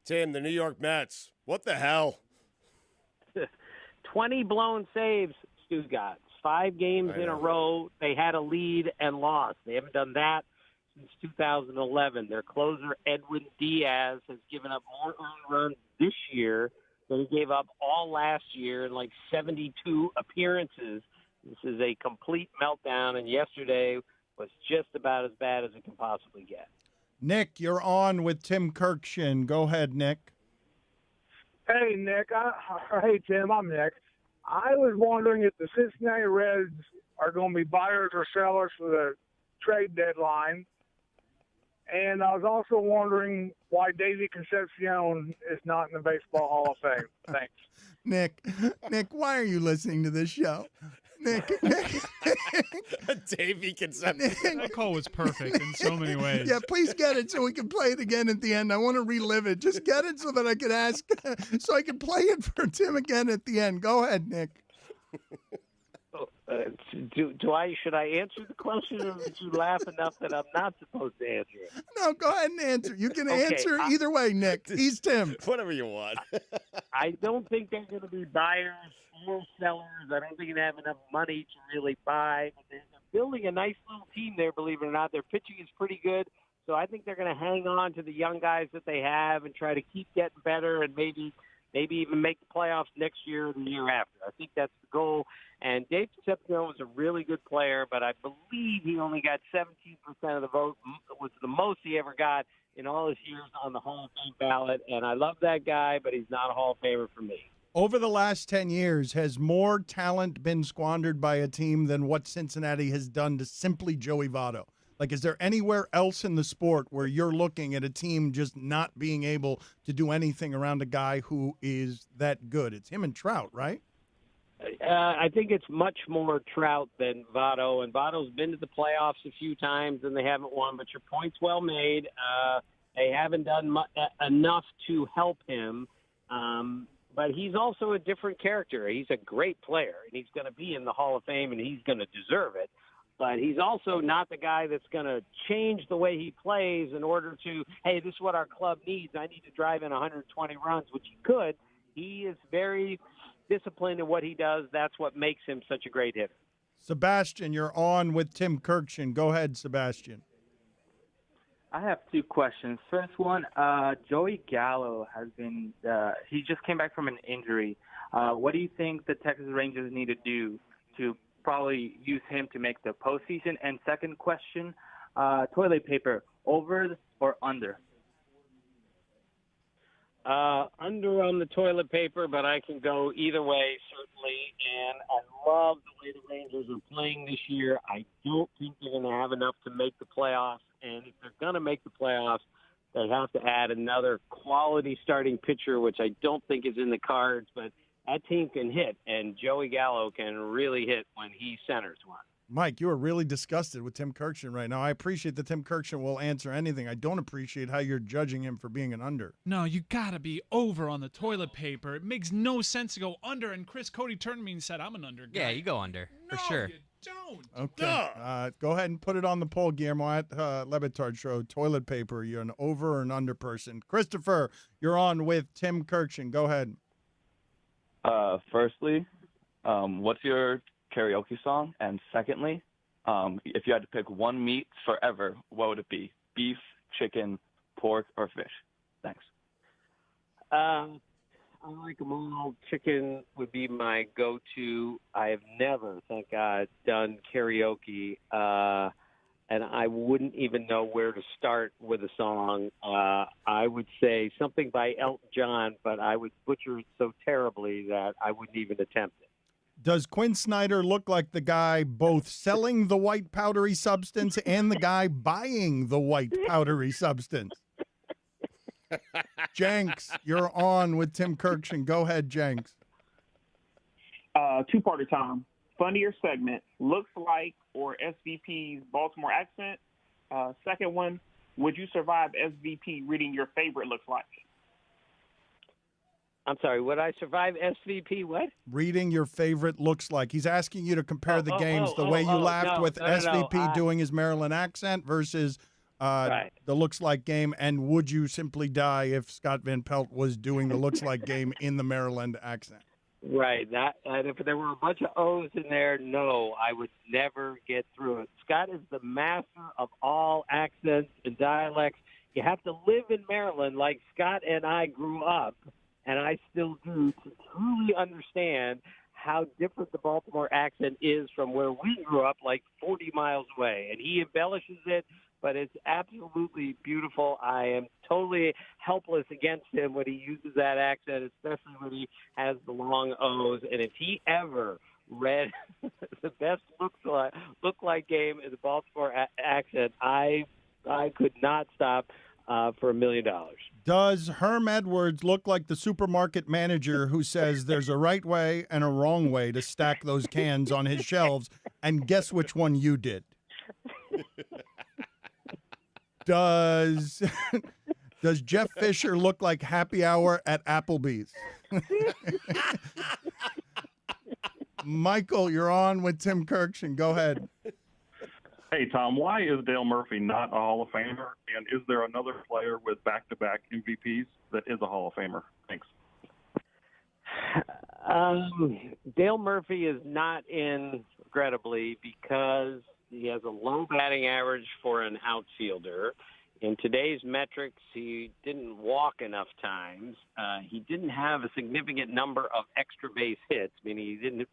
Tim, the New York Mets. What the hell? 20 blown saves, Stugotz. 5 games in a row, they had a lead and lost. They haven't done that since 2011. Their closer, Edwin Diaz, has given up more earned runs this year than he gave up all last year in like 72 appearances. This is a complete meltdown, and yesterday was just about as bad as it can possibly get. Nick, you're on with Tim Kurkjian. Go ahead, Nick. Hey, Nick. Hey, Tim. I'm Nick. I was wondering if the Cincinnati Reds are going to be buyers or sellers for the trade deadline. And I was also wondering why Davey Concepcion is not in the Baseball Hall of Fame. Thanks. Nick, why are you listening to this show? Nick. Davey Concepcion. That call was perfect in so many ways. Yeah, please get it so we can play it again at the end. I want to relive it. Just get it so that I could ask, so I can play it for Tim again at the end. Go ahead, Nick. Do I? Should I answer the question, or did you laugh enough that I'm not supposed to answer it? No, go ahead and answer. You can Okay, answer either way, Nick. He's Tim. Whatever you want. I don't think they're going to be buyers or sellers. I don't think they have enough money to really buy. But they're building a nice little team there, believe it or not. Their pitching is pretty good. So I think they're going to hang on to the young guys that they have and try to keep getting better and maybe even make the playoffs next year or the year after. I think that's the goal. And Dave Concepcion was a really good player, but I believe he only got 17% of the vote, was the most he ever got in all his years on the Hall of Fame ballot. And I love that guy, but he's not a Hall of Famer for me. Over the last 10 years, has more talent been squandered by a team than what Cincinnati has done to simply Joey Votto? Like, is there anywhere else in the sport where you're looking at a team just not being able to do anything around a guy who is that good? It's him and Trout, right? I think it's much more Trout than Votto, and Votto's been to the playoffs a few times and they haven't won, but your point's well made. They haven't done enough to help him, but he's also a different character. He's a great player, and he's going to be in the Hall of Fame, and he's going to deserve it. But he's also not the guy that's going to change the way he plays in order to, hey, this is what our club needs. I need to drive in 120 runs, which he could. He is very disciplined in what he does. That's what makes him such a great hitter. Sebastian, you're on with Tim Kurkjian. Go ahead, Sebastian. I have two questions. First one, Joey Gallo has been he just came back from an injury. What do you think the Texas Rangers need to do to probably use him to make the postseason? And second question, toilet paper, over or under? Under on the toilet paper, but I can go either way, certainly. And I love the way the Rangers are playing this year. I don't think they're going to have enough to make the playoffs. And if they're going to make the playoffs, they have to add another quality starting pitcher, which I don't think is in the cards. But that team can hit, and Joey Gallo can really hit when he centers one. Mike, you are really disgusted with Tim Kurkjian right now. I appreciate that Tim Kurkjian will answer anything. I don't appreciate how you're judging him for being an under. No, you gotta be over on the toilet paper. It makes no sense to go under. And Chris Cody turned to me and said, "I'm an under guy." Yeah, you go under for sure. You don't. Okay. Go ahead and put it on the poll, Guillermo, at Batard Show. Toilet paper, you're an over or an under person. Christopher, you're on with Tim Kurkjian. Go ahead. Firstly, what's your karaoke song? And secondly, if you had to pick one meat forever, what would it be? Beef, chicken, pork, or fish? Thanks. I like them all. Chicken would be my go-to. I have never, thank God, done karaoke, and I wouldn't even know where to start with a song. I would say something by Elton John, but I would butcher it so terribly that I wouldn't even attempt it. Does Quinn Snyder look like the guy both selling the white powdery substance and the guy buying the white powdery substance? Jenks, you're on with Tim Kurkjian. Go ahead, Jenks. Two-parter, Tom. Funnier segment, looks like or SVP's Baltimore accent. Second one, would you survive SVP reading your favorite looks like? I'm sorry, would I survive SVP what? Reading your favorite looks like. He's asking you to compare the games, the way you laughed with SVP doing his Maryland accent versus the looks like game, and would you simply die if Scott Van Pelt was doing the looks like game in the Maryland accent? Right. And if there were a bunch of O's in there, no, I would never get through it. Scott is the master of all accents and dialects. You have to live in Maryland like Scott and I grew up, and I still do, to truly understand how different the Baltimore accent is from where we grew up, like 40 miles away. And he embellishes it, but it's absolutely beautiful. I am totally helpless against him when he uses that accent, especially when he has the long O's. And if he ever read the best look like game in the Baltimore accent, I could not stop for $1 million. Does Herm Edwards look like the supermarket manager who says there's a right way and a wrong way to stack those cans on his shelves, and guess which one you did? Does Jeff Fisher look like Happy Hour at Applebee's? Michael, you're on with Tim Kurkjian. Go ahead. Hey, Tom, why is Dale Murphy not a Hall of Famer? And is there another player with back-to-back MVPs that is a Hall of Famer? Thanks. Dale Murphy is not in, regrettably, because he has a low batting average for an outfielder. In today's metrics, he didn't walk enough times. He didn't have a significant number of extra base hits, meaning he didn't hit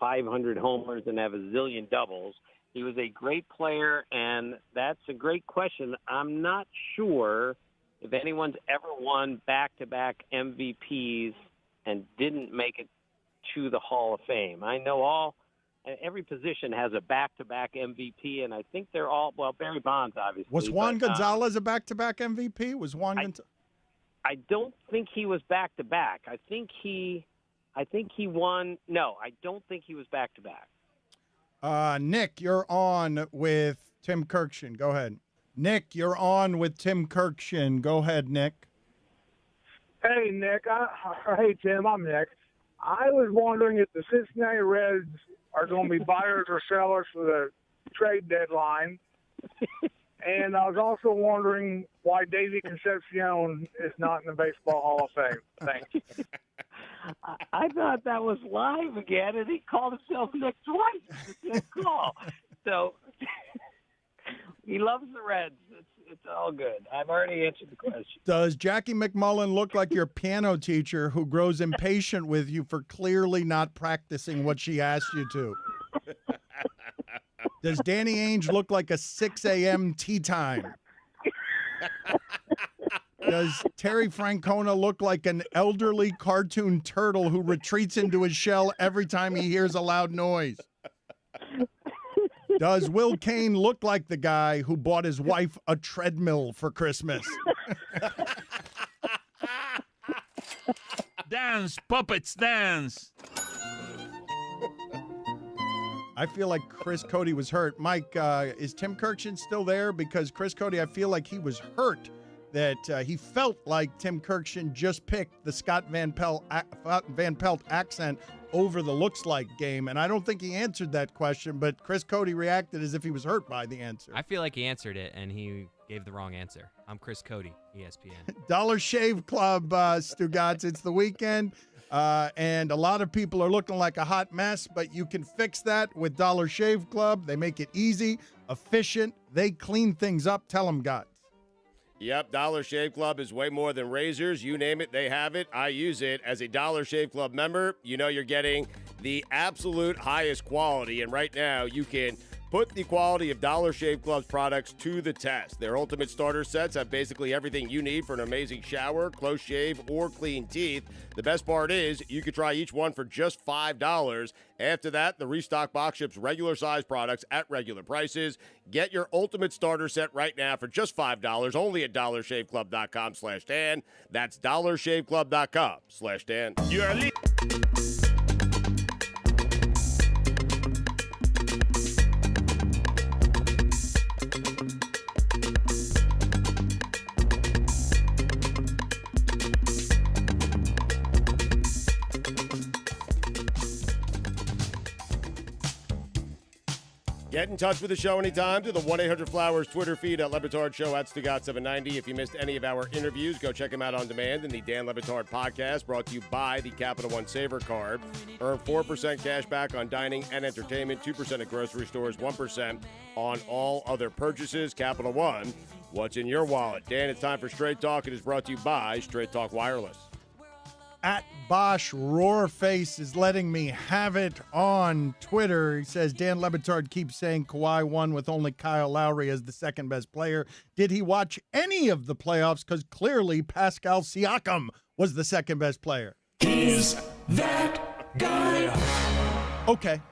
500 homers and have a zillion doubles. He was a great player, and that's a great question. I'm not sure if anyone's ever won back-to-back MVPs and didn't make it to the Hall of Fame. I know every position has a back-to-back MVP, and I think they're all, well, Barry Bonds, obviously. Was Juan Gonzalez a back-to-back MVP? Was Juan Gonzalez? I don't think he was back-to-back. I think he won. No, I don't think he was back-to-back. Nick, you're on with Tim Kurkjian. Go ahead. Nick, you're on with Tim Kurkjian. Go ahead, Nick. Hey, Nick. Hey, Tim. I'm Nick. I was wondering if the Cincinnati Reds are going to be buyers or sellers for the trade deadline. And I was also wondering why Davey Concepcion is not in the Baseball Hall of Fame. Thanks. I thought that was live again, and he called himself Nick twice. It's a call. So he loves the Reds. It's all good. I've already answered the question. Does Jackie McMullen look like your piano teacher who grows impatient with you for clearly not practicing what she asked you to? Does Danny Ainge look like a 6 a.m. tea time? Does Terry Francona look like an elderly cartoon turtle who retreats into his shell every time he hears a loud noise? Does Will Cain look like the guy who bought his wife a treadmill for Christmas? Dance, puppets, dance. I feel like Chris Cody was hurt. Mike, is Tim Kurkjian still there? Because Chris Cody, I feel like he was hurt, that he felt like Tim Kurkjian just picked the Scott Van Pelt accent over the looks like game. And I don't think he answered that question, but Chris Cody reacted as if he was hurt by the answer. I feel like he answered it, and he gave the wrong answer. I'm Chris Cody, ESPN. Dollar Shave Club, Stugotz. It's the weekend. And a lot of people are looking like a hot mess, but you can fix that with Dollar Shave Club. They make it easy, efficient. They clean things up. Tell them, Gotts. Yep, Dollar Shave Club is way more than razors. You name it, they have it. I use it. As a Dollar Shave Club member, you know you're getting the absolute highest quality. And right now, you can put the quality of Dollar Shave Club's products to the test. Their ultimate starter sets have basically everything you need for an amazing shower, close shave, or clean teeth. The best part is you can try each one for just $5. After that, the restock box ships regular size products at regular prices. Get your ultimate starter set right now for just $5 only at dollarshaveclub.com/Dan. That's dollarshaveclub.com/Dan. You are Get in touch with the show anytime through the 1-800-Flowers Twitter feed at Le Batard Show at Stugotz790. If you missed any of our interviews, go check them out on demand in the Dan Le Batard podcast, brought to you by the Capital One Saver Card. Earn 4% cash back on dining and entertainment, 2% at grocery stores, 1% on all other purchases. Capital One, what's in your wallet? Dan, it's time for Straight Talk. It is brought to you by Straight Talk Wireless. At Bosch Roarface is letting me have it on Twitter. He says, Dan Le Batard keeps saying Kawhi won with only Kyle Lowry as the second best player. Did he watch any of the playoffs? Because clearly Pascal Siakam was the second best player. He's that guy. Okay,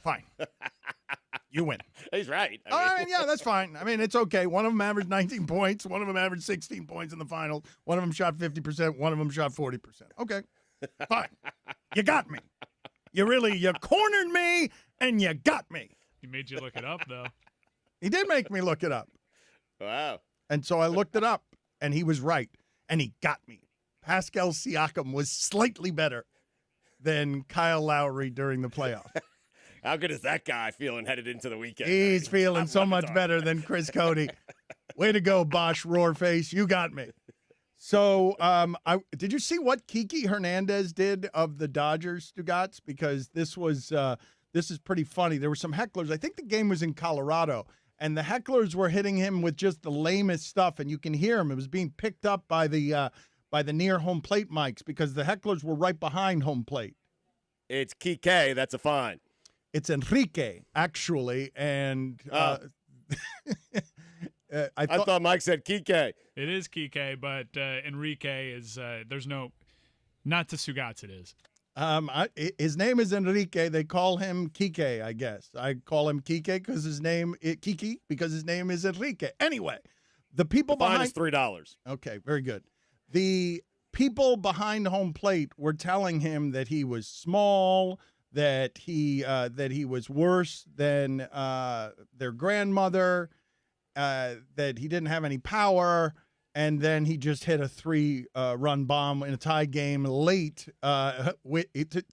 fine. You win. He's right. I mean, yeah, that's fine. I mean, it's okay. One of them averaged 19 points. One of them averaged 16 points in the final. One of them shot 50%. One of them shot 40%. Okay, fine. You got me. You cornered me, and you got me. He made you look it up, though. He did make me look it up. Wow. And so I looked it up, and he was right, and he got me. Pascal Siakam was slightly better than Kyle Lowry during the playoffs. How good is that guy feeling headed into the weekend? He's feeling so much better than Chris Cody. Way to go, Bosch Roarface. You got me. So did you see what Kiki Hernandez did of the Dodgers, Stugotz? Because this is pretty funny. There were some hecklers. I think the game was in Colorado, and the hecklers were hitting him with just the lamest stuff, and you can hear him. It was being picked up by the near home plate mics because the hecklers were right behind home plate. It's Kike. That's a fine. It's Enrique, actually, and I thought Mike said Kike. It is Kike, but Enrique is there's no, not to Stugotz it is. His name is Enrique. They call him Kike, I guess. I call him Kike because his name is Enrique. Anyway, the people fine behind is $3. Okay, very good. The people behind home plate were telling him that he was small, that he was worse than their grandmother, that he didn't have any power, and then he just hit a 3-run bomb in a tie game late to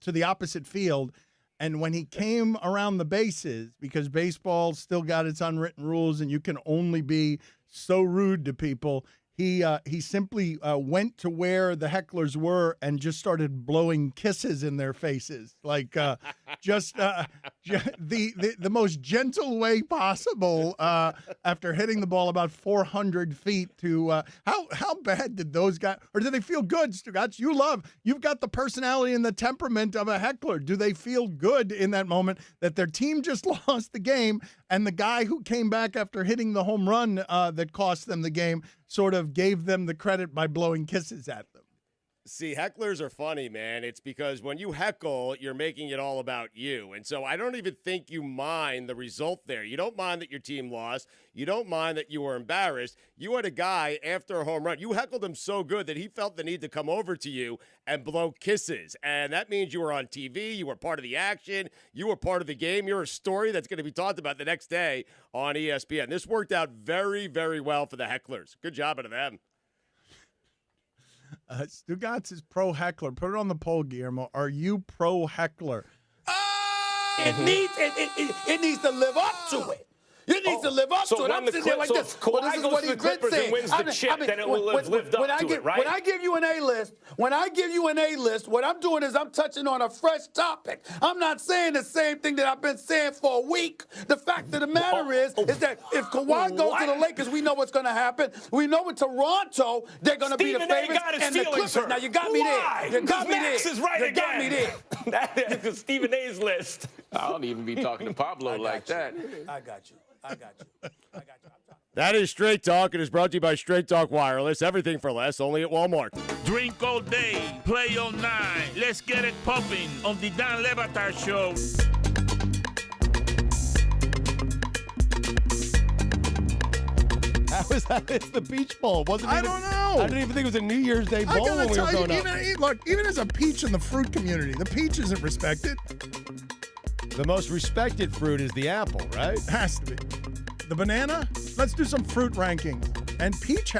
the opposite field. And when he came around the bases, because baseball still got its unwritten rules and you can only be so rude to people, he simply went to where the hecklers were and just started blowing kisses in their faces, like the most gentle way possible. After hitting the ball about 400 feet, to how bad did those guys, or did they feel good, Stugotz? You've got the personality and the temperament of a heckler. Do they feel good in that moment that their team just lost the game and the guy who came back after hitting the home run that cost them the game sort of gave them the credit by blowing kisses at them? See, hecklers are funny, man. It's because when you heckle, you're making it all about you. And so I don't even think you mind the result there. You don't mind that your team lost. You don't mind that you were embarrassed. You had a guy after a home run. You heckled him so good that he felt the need to come over to you and blow kisses. And that means you were on TV. You were part of the action. You were part of the game. You're a story that's going to be talked about the next day on ESPN. This worked out very, very well for the hecklers. Good job out of them. Stugotz is pro heckler. Put it on the poll, Guillermo. Are you pro heckler? It needs to live up to it. It needs to live up to it. I'm sitting there like this. Kawhi This is goes what to he's the been Clippers saying. and wins the chip, then it will have lived up to it, right? When I give you an A-list, what I'm doing is I'm touching on a fresh topic. I'm not saying the same thing that I've been saying for a week. The fact of the matter is that if Kawhi goes to the Lakers, we know what's going to happen. We know in Toronto, they're going to be the favorites. And the Clippers. Now, you got me there. You got me there. Max is right You got me again. there. That is Stephen A's list. I don't even be talking to Pablo like that. I got you. That is Straight Talk. It is brought to you by Straight Talk Wireless. Everything for less, only at Walmart. Drink all day, play all night. Let's get it popping on the Dan Le Batard Show. How is that? It's the Peach Bowl. I don't know. I didn't even think it was a New Year's Day I bowl gotta when we were tell growing you, up. even as a peach in the fruit community, the peach isn't respected. The most respected fruit is the apple, right? Has to be. The banana? Let's do some fruit rankings. And peach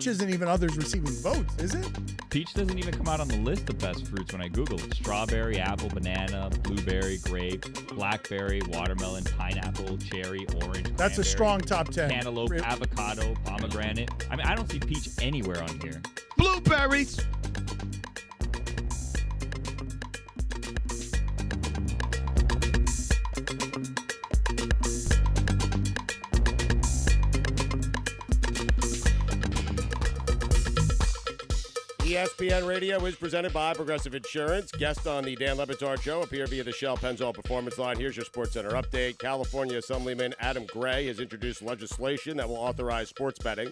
isn't even others receiving votes, is it? Peach doesn't even come out on the list of best fruits when I Google it. Strawberry, apple, banana, blueberry, grape, blackberry, watermelon, pineapple, cherry, orange. That's a cranberry, strong top 10. Cantaloupe, avocado, pomegranate. I mean, I don't see peach anywhere on here. Blueberries. ESPN Radio is presented by Progressive Insurance. Guest on the Dan Le Batard Show appear via the Shell Pennzoil Performance Line. Here's your SportsCenter update. California Assemblyman Adam Gray has introduced legislation that will authorize sports betting.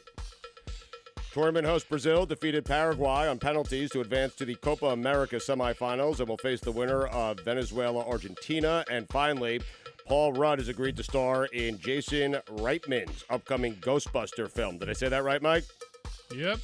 Tournament host Brazil defeated Paraguay on penalties to advance to the Copa America semifinals and will face the winner of Venezuela-Argentina. And finally, Paul Rudd has agreed to star in Jason Reitman's upcoming Ghostbuster film. Did I say that right, Mike? Yep.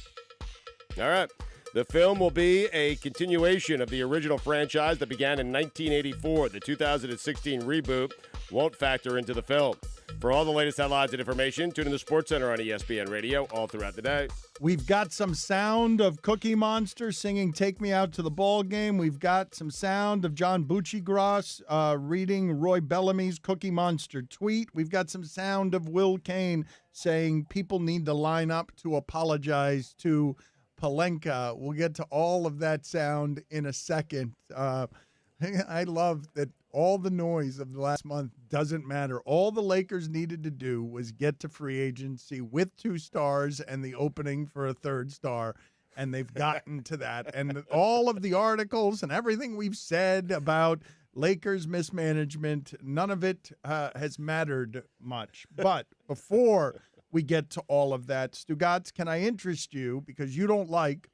All right. The film will be a continuation of the original franchise that began in 1984. The 2016 reboot won't factor into the film. For all the latest headlines and information, tune in the Sports Center on ESPN Radio all throughout the day. We've got some sound of Cookie Monster singing Take Me Out to the Ball Game. We've got some sound of John Buccigross reading Roy Bellamy's Cookie Monster tweet. We've got some sound of Will Kane saying people need to line up to apologize to Pelinka. We'll get to all of that sound in a second. I love that all the noise of the last month doesn't matter. All the Lakers needed to do was get to free agency with 2 stars and the opening for a 3rd star, and they've gotten to that. And all of the articles and everything we've said about Lakers mismanagement, none of it has mattered much. But before we get to all of that, Stugotz, can I interest you, because you don't like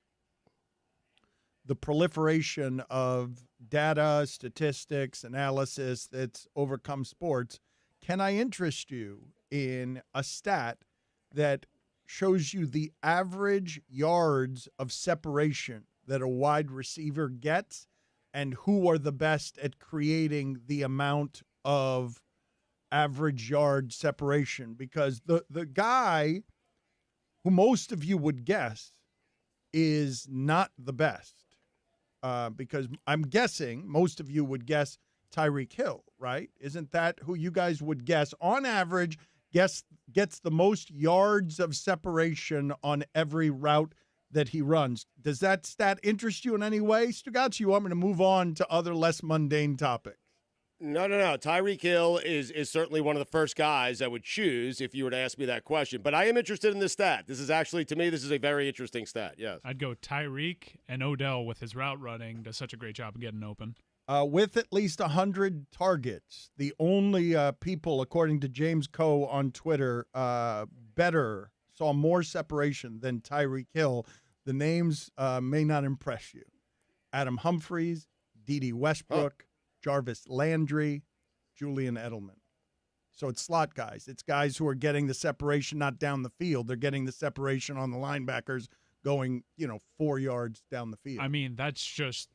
the proliferation of data, statistics, analysis that's overcome sports, can I interest you in a stat that shows you the average yards of separation that a wide receiver gets and who are the best at creating the amount of average yard separation? Because the guy who most of you would guess is not the best. Because I'm guessing most of you would guess Tyreek Hill, right? Isn't that who you guys would guess? On average, gets the most yards of separation on every route that he runs. Does that stat interest you in any way, Stugotz? You want me to move on to other less mundane topics? No. Tyreek Hill is certainly one of the first guys I would choose if you were to ask me that question. But I am interested in this stat. This is actually, to me, this is a very interesting stat, yes. I'd go Tyreek and Odell with his route running. Does such a great job of getting open. With at least 100 targets, the only people, according to James Coe on Twitter, better saw more separation than Tyreek Hill. The names may not impress you. Adam Humphries, Dede Westbrook, Jarvis Landry, Julian Edelman. So it's slot guys. It's guys who are getting the separation not down the field. They're getting the separation on the linebackers going, 4 yards down the field. I mean, that's just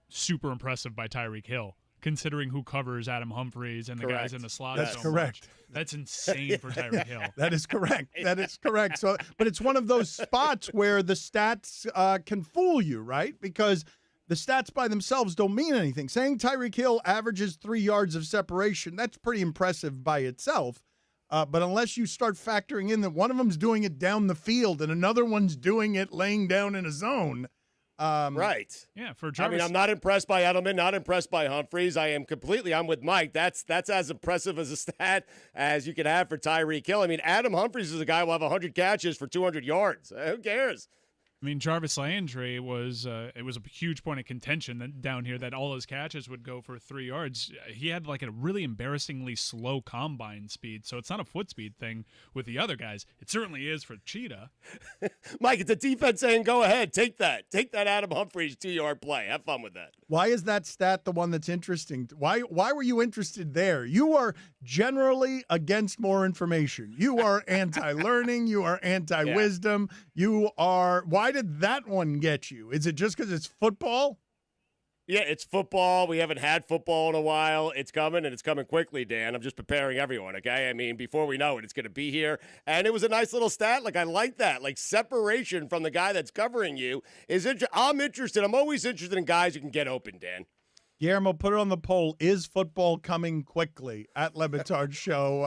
super impressive by Tyreek Hill, considering who covers Adam Humphries and the guys in the slot. That's correct. That's insane for Tyreek Hill. That is correct. That is correct. So, but it's one of those spots where the stats can fool you, right? Because the stats by themselves don't mean anything. Saying Tyreek Hill averages 3 yards of separation, that's pretty impressive by itself. But unless you start factoring in that one of them's doing it down the field and another one's doing it laying down in a zone. Right. Yeah, for Jarvis. I mean, I'm not impressed by Edelman, not impressed by Humphries. I'm with Mike. That's as impressive as a stat as you could have for Tyreek Hill. I mean, Adam Humphries is a guy who will have 100 catches for 200 yards. Who cares? I mean, Jarvis Landry was it was a huge point of contention down here that all his catches would go for 3 yards. He had like a really embarrassingly slow combine speed, so it's not a foot speed thing with the other guys. It certainly is for Cheetah. Mike, it's a defense saying, go ahead, take that Adam Humphries 2-yard play. Have fun with that. Why is that stat the one that's interesting? Why were you interested there? You are generally against more information. You are anti-learning. You are anti-wisdom. You are. Why did that one get you? Is it just because it's football? Yeah, it's football. We haven't had football in a while. It's coming, and it's coming quickly, Dan. I'm just preparing everyone, okay? I mean, before we know it, it's going to be here. And it was a nice little stat. Like, I like that. Like, separation from the guy that's covering you is I'm interested. I'm always interested in guys who can get open, Dan. Guillermo, put it on the poll. Is football coming quickly? At Le Batard Show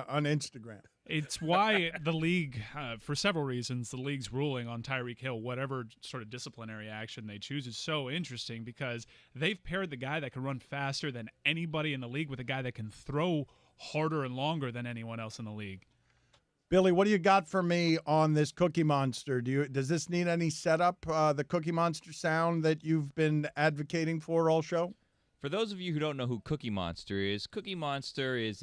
on Instagram. It's why the league, for several reasons, the league's ruling on Tyreek Hill, whatever sort of disciplinary action they choose, is so interesting because they've paired the guy that can run faster than anybody in the league with a guy that can throw harder and longer than anyone else in the league. Billy, what do you got for me on this Cookie Monster? Does this need any setup, the Cookie Monster sound that you've been advocating for all show? For those of you who don't know who Cookie Monster is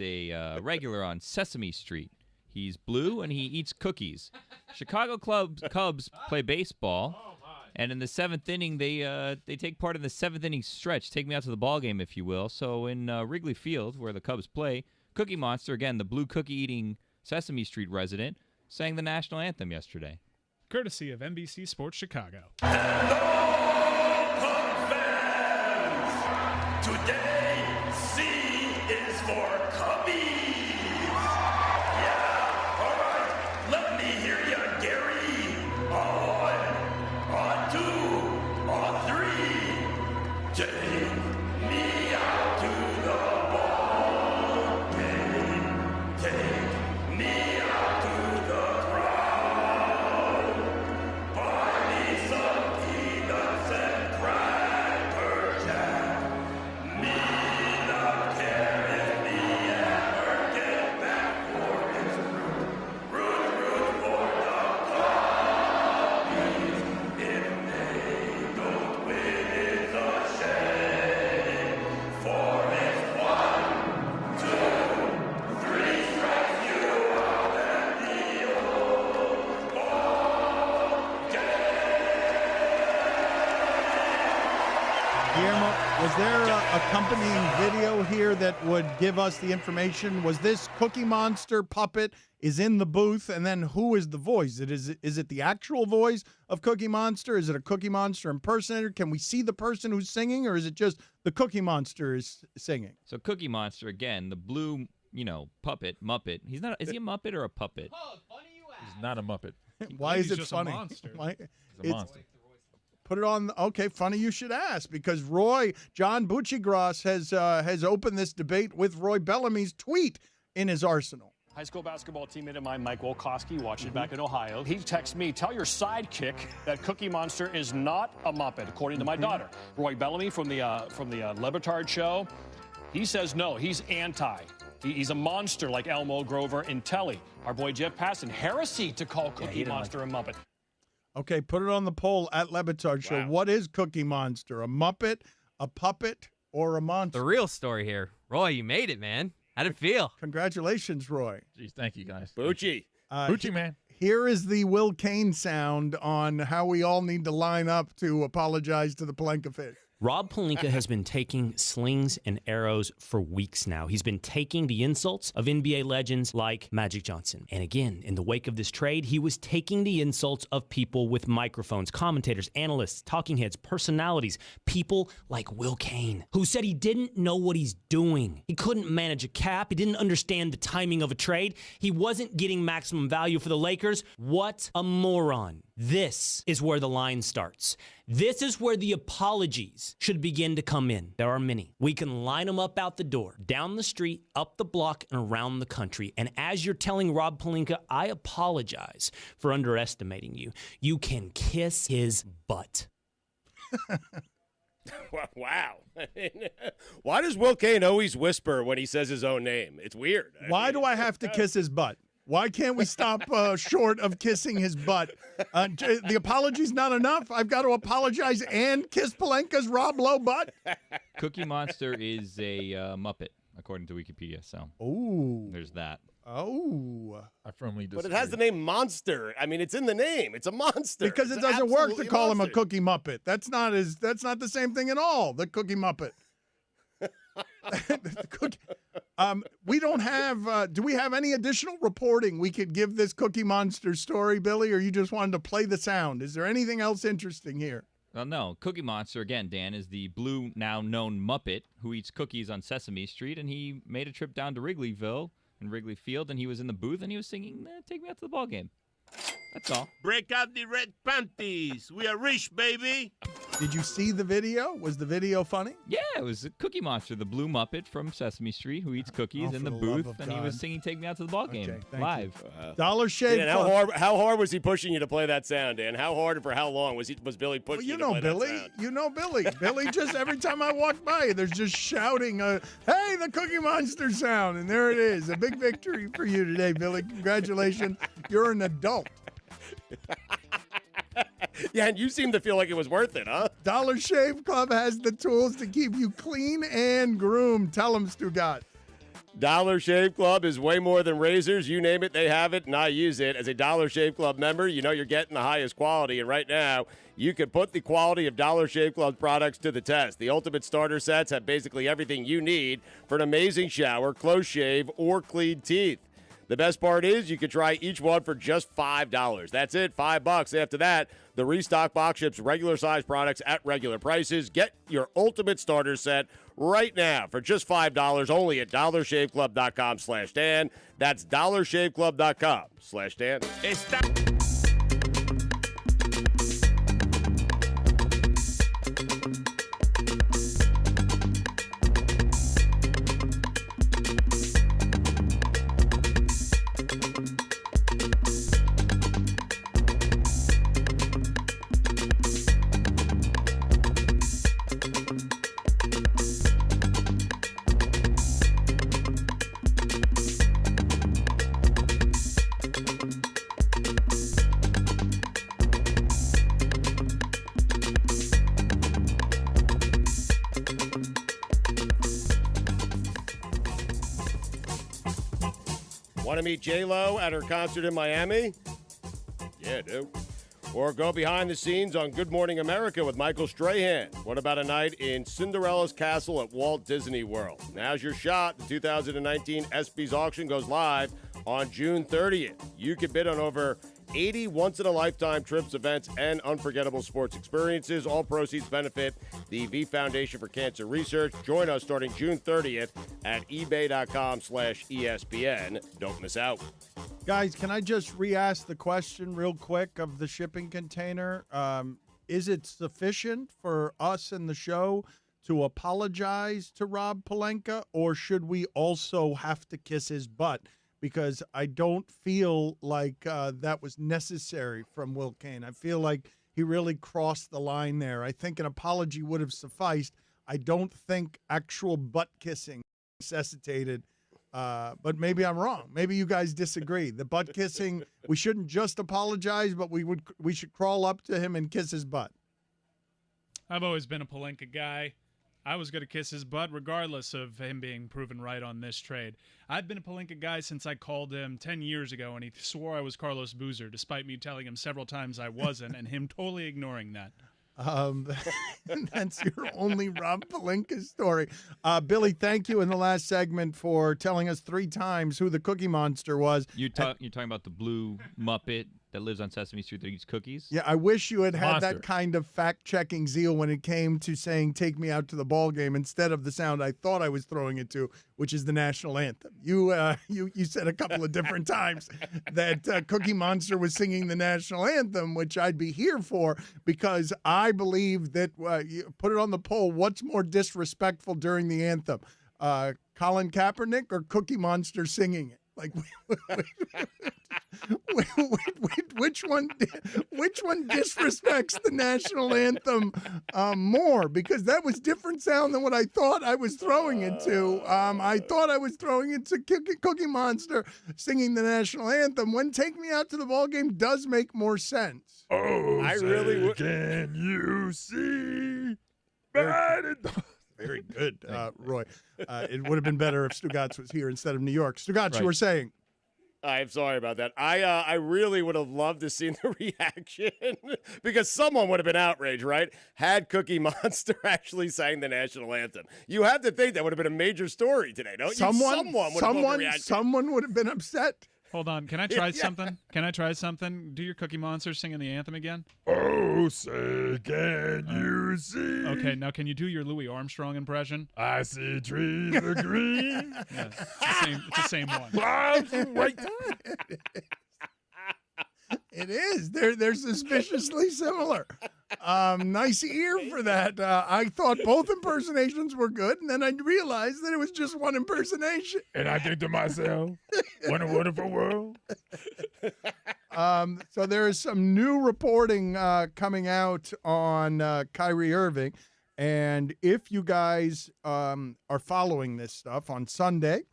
a regular on Sesame Street. He's blue, and he eats cookies. Chicago Cubs play baseball, and in the 7th inning, they take part in the 7th inning stretch. Take me out to the ball game, if you will. So in Wrigley Field, where the Cubs play, Cookie Monster, again, the blue cookie-eating Sesame Street resident, sang the national anthem yesterday. Courtesy of NBC Sports Chicago. Today, C is for Cubby. 2 or 3. Take me out to the ball game. Take me out to the crowd. Buy me some peanuts and cracker jack. Me not care if me ever get back for his root for the Cubbies. If they don't win, it's a shame. For it's 1, 2, 3 strikes you out and the old ball Guillermo, was there a accompanying video here that would give us the information? Was this Cookie Monster puppet is in the booth, and then who is the voice? Is it the actual voice of Cookie Monster? Is it a Cookie Monster impersonator? Can we see the person who's singing, or is it just the Cookie Monster is singing? So Cookie Monster, again, the blue, puppet, Muppet. He's not. Is he a Muppet or a puppet? Oh, funny you ask. He's not a Muppet. Why is He's it just funny? a monster. Why, He's a monster. Put it on. Okay, funny you should ask, because John Buccigross has opened this debate with Roy Bellamy's tweet in his arsenal. High school basketball teammate of mine, Mike Wolkowski, watching back in Ohio. He texts me, tell your sidekick that Cookie Monster is not a Muppet, according to my daughter. Roy Bellamy from the Batard show, he says no, he's anti. He's a monster like Elmo, Grover, and Telly. Our boy Jeff Passan, heresy to call Cookie Monster a Muppet. Okay, put it on the poll at Lebatard Show. Wow. What is Cookie Monster? A Muppet, a puppet, or a monster? The real story here. Roy, you made it, man. How'd it feel? Congratulations, Roy. Jeez, thank you, guys. Bucci. Bucci, man. Here is the Will Kane sound on how we all need to line up to apologize to the Palenka fish. Rob Pelinka has been taking slings and arrows for weeks now. He's been taking the insults of NBA legends like Magic Johnson. And again, in the wake of this trade, he was taking the insults of people with microphones, commentators, analysts, talking heads, personalities, people like Will Kane, who said he didn't know what he's doing. He couldn't manage a cap. He didn't understand the timing of a trade. He wasn't getting maximum value for the Lakers. What a moron. This is where the line starts. This is where the apologies should begin to come in. There are many. We can line them up out the door, down the street, up the block, and around the country. And as you're telling Rob Pelinka, I apologize for underestimating you, you can kiss his butt. Wow. Why does Will Kane always whisper when he says his own name? It's weird. Why do I have to kiss his butt? Why can't we stop short of kissing his butt? The apology's not enough. I've got to apologize and kiss Palenka's Rob Lowe butt. Cookie Monster is a Muppet, according to Wikipedia. So, there's that. Oh, I firmly disagree. But it has the name Monster. I mean, it's in the name. It's a monster. Because it doesn't work to call him a Cookie Muppet. That's not the same thing at all. The Cookie Muppet. We don't have. Do we have any additional reporting we could give this Cookie Monster story, Billy, or you just wanted to play the sound? Is there anything else interesting here? Well, no. Cookie Monster, again, Dan, is the blue, now known Muppet who eats cookies on Sesame Street, and he made a trip down to Wrigleyville and Wrigley Field, and he was in the booth, and he was singing, "Take Me Out to the Ball Game." That's all. Break out the red panties. We are rich, baby. Did you see the video? Was the video funny? Yeah, it was Cookie Monster, the blue Muppet from Sesame Street who eats cookies in the booth, and he was singing "Take Me Out to the Ball Game" live. Dollar Shave Dan, Club. how hard was he pushing you to play that sound, Dan? How hard and for how long was Billy pushing you to play Billy. that sound? You know Billy. Billy just every time I walk by, there's just shouting, "Hey, the Cookie Monster sound!" And there it is. A big victory for you today, Billy. Congratulations. You're an adult. Yeah, and you seem to feel like it was worth it, huh? Dollar Shave Club has the tools to keep you clean and groomed. Tell them, Stugotz. Dollar Shave Club is way more than razors. You name it, they have it, and I use it. As a Dollar Shave Club member, you know you're getting the highest quality, and right now, you can put the quality of Dollar Shave Club products to the test. The Ultimate Starter Sets have basically everything you need for an amazing shower, close shave, or clean teeth. The best part is you can try each one for just $5. That's it, $5. After that, the Restock box ships regular size products at regular prices. Get your Ultimate Starter Set right now for just $5 only at dollarshaveclub.com/Dan. That's dollarshaveclub.com/Dan. Want to meet J-Lo at her concert in Miami? Yeah, do. Or go behind the scenes on Good Morning America with Michael Strahan. What about a night in Cinderella's castle at Walt Disney World? Now's your shot. The 2019 ESPYs auction goes live on June 30th. You can bid on over 80 once-in-a-lifetime trips, events, and unforgettable sports experiences. All proceeds benefit the V Foundation for Cancer Research. Join us starting June 30th at ebay.com/ESPN. Don't miss out. Guys, can I just re-ask the question real quick of the shipping container? Is it sufficient for us in the show to apologize to Rob Pelinka, or should we also have to kiss his butt? Because I don't feel like that was necessary from Will Kane. I feel like he really crossed the line there. I think an apology would have sufficed. I don't think actual butt kissing necessitated. But maybe I'm wrong. Maybe you guys disagree. The butt kissing, we shouldn't just apologize, but we should crawl up to him and kiss his butt. I've always been a Pelinka guy. I was going to kiss his butt regardless of him being proven right on this trade. I've been a Pelinka guy since I called him 10 years ago, and he swore I was Carlos Boozer, despite me telling him several times I wasn't, and him totally ignoring that. That's your only Rob Pelinka story. Billy, thank you in the last segment for telling us 3 times who the Cookie Monster was. You're talking about the blue Muppet that lives on Sesame Street that eats cookies? Yeah, I wish you had Monster. that kind of fact-checking zeal when it came to saying "take me out to the ball game" instead of the sound I thought I was throwing it to, which is the national anthem. You said a couple of different times that Cookie Monster was singing the national anthem, which I'd be here for because I believe that you put it on the poll. What's more disrespectful during the anthem, Colin Kaepernick or Cookie Monster singing it? Like, which one disrespects the national anthem more? Because that was different sound than what I thought I was throwing it to. I thought I was throwing it to Cookie Monster singing the national anthem. When "Take Me Out to the Ball Game" does make more sense. Oh, I really would. Can you see? Very good, Roy. It would have been better if Stugotz was here instead of New York. Stugotz, you were saying. I'm sorry about that. I really would have loved to see the reaction because someone would have been outraged, right? Had Cookie Monster actually sang the national anthem. You have to think that would have been a major story today, don't you? Someone would have been upset. Hold on. Can I try something? Can I try something? Do your Cookie Monster singing the anthem again? Oh, say, can you see? Okay, now can you do your Louis Armstrong impression? I see trees are green. Yeah, it's the same one. It is. They're suspiciously similar. Nice ear for that. I thought both impersonations were good, and then I realized that it was just one impersonation. And I think to myself, what a wonderful world. So there is some new reporting coming out on Kyrie Irving. And if you guys are following this stuff, on Sunday,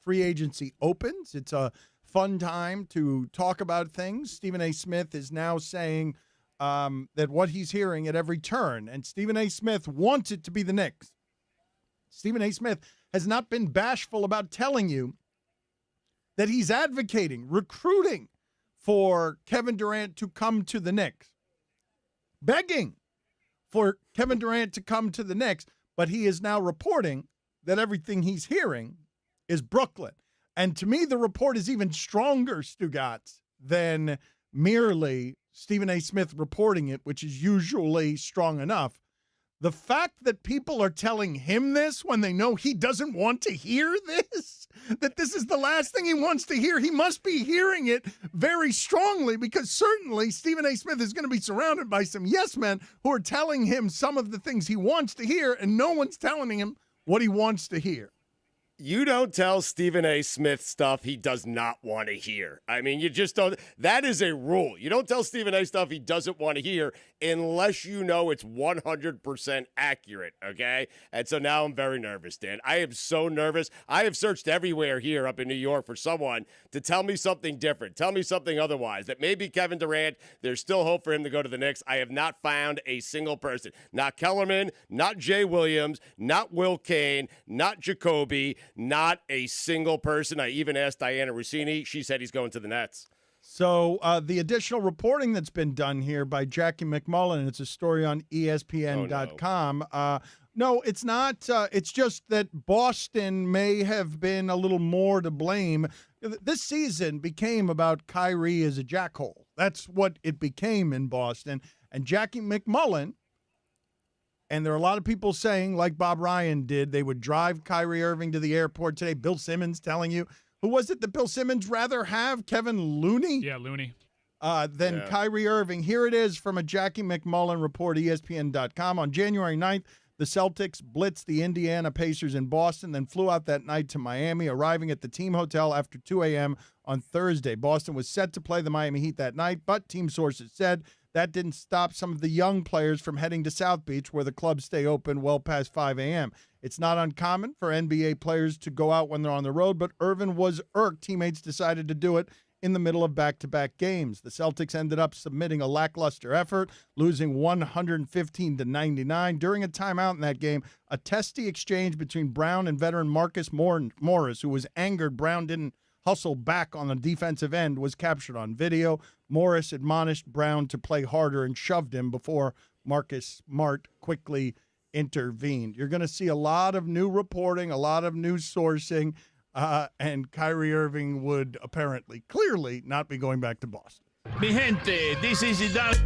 free agency opens. It's a fun time to talk about things. Stephen A. Smith is now saying that what he's hearing at every turn, and Stephen A. Smith wants it to be the Knicks. Stephen A. Smith has not been bashful about telling you that he's advocating, recruiting for Kevin Durant to come to the Knicks, begging for Kevin Durant to come to the Knicks, but he is now reporting that everything he's hearing is Brooklyn. And to me, the report is even stronger, Stugotz, than merely Stephen A. Smith reporting it, which is usually strong enough. The fact that people are telling him this when they know he doesn't want to hear this, that this is the last thing he wants to hear, he must be hearing it very strongly, because certainly Stephen A. Smith is going to be surrounded by some yes men who are telling him some of the things he wants to hear, and no one's telling him what he wants to hear. You don't tell Stephen A. Smith stuff he does not want to hear. I mean, you just don't. That is a rule. You don't tell Stephen A. stuff he doesn't want to hear unless you know it's 100% accurate, okay? And so now I'm very nervous, Dan. I am so nervous. I have searched everywhere here up in New York for someone to tell me something different, tell me something otherwise, that maybe Kevin Durant, there's still hope for him to go to the Knicks. I have not found a single person. Not Kellerman, not Jay Williams, not Will Kane, not Jacoby, not a single person. I even asked Diana Rossini. She said he's going to the Nets. So the additional reporting that's been done here by Jackie McMullen, it's a story on ESPN.com. No, it's not. It's just that Boston may have been a little more to blame. This season became about Kyrie as a jackhole. That's what it became in Boston. And Jackie McMullen, and there are a lot of people saying, like Bob Ryan did, they would drive Kyrie Irving to the airport today. Bill Simmons telling you, who was it that Bill Simmons rather have? Kevin Looney? Yeah, Looney. Than Kyrie Irving. Here it is from a Jackie McMullen report, ESPN.com. On January 9th, the Celtics blitzed the Indiana Pacers in Boston, then flew out that night to Miami, arriving at the team hotel after 2 a.m. on Thursday. Boston was set to play the Miami Heat that night, but team sources said that didn't stop some of the young players from heading to South Beach, where the clubs stay open well past 5 a.m. It's not uncommon for NBA players to go out when they're on the road, but Irvin was irked. Teammates decided to do it in the middle of back-to-back games. The Celtics ended up submitting a lackluster effort, losing 115-99. During a timeout in that game, a testy exchange between Brown and veteran Marcus Morris, who was angered Brown didn't hustle back on the defensive end, was captured on video. Morris admonished Brown to play harder and shoved him before Marcus Smart quickly intervened. You're going to see a lot of new reporting, a lot of new sourcing, and Kyrie Irving would apparently, clearly, not be going back to Boston. Mi gente, this is Zidane.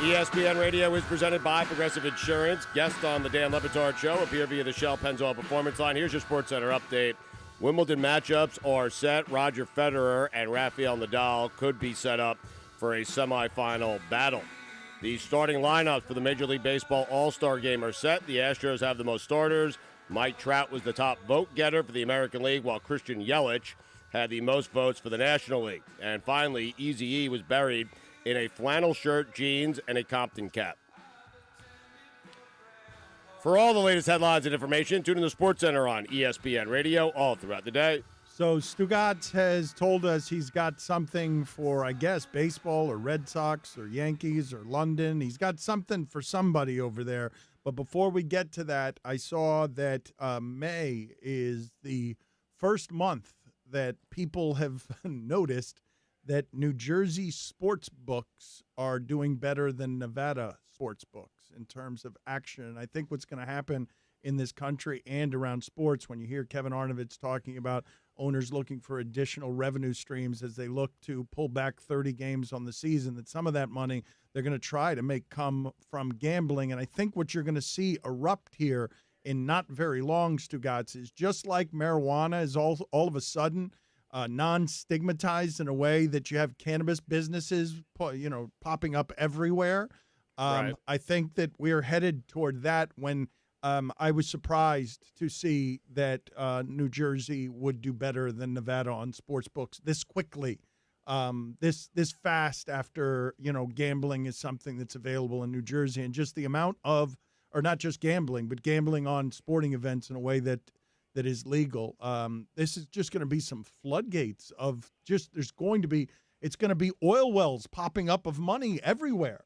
ESPN Radio is presented by Progressive Insurance. Guest on the Dan Le Batard Show appear via the Shell Pennzoil Performance Line. Here's your SportsCenter update. Wimbledon matchups are set. Roger Federer and Rafael Nadal could be set up for a semifinal battle. The starting lineups for the Major League Baseball All-Star Game are set. The Astros have the most starters. Mike Trout was the top vote getter for the American League, while Christian Yelich had the most votes for the National League. And finally, Eazy-E was buried in a flannel shirt, jeans, and a Compton cap. For all the latest headlines and information, tune in the SportsCenter on ESPN Radio all throughout the day. So Stugotz has told us he's got something for, I guess, baseball or Red Sox or Yankees or London. He's got something for somebody over there. But before we get to that, I saw that May is the first month that people have noticed that New Jersey sports books are doing better than Nevada sports books in terms of action. And I think what's going to happen in this country and around sports, when you hear Kevin Arnovitz talking about owners looking for additional revenue streams as they look to pull back 30 games on the season, that some of that money they're going to try to make come from gambling. And I think what you're going to see erupt here in not very long, Stugotz, is just like marijuana is all of a sudden non-stigmatized in a way that you have cannabis businesses, popping up everywhere. Right. I think that we're headed toward that. When I was surprised to see that New Jersey would do better than Nevada on sports books this quickly, this fast after, gambling is something that's available in New Jersey, and just the amount of, or not just gambling, but gambling on sporting events in a way that is legal. This is just going to be some floodgates of it's going to be oil wells popping up of money everywhere.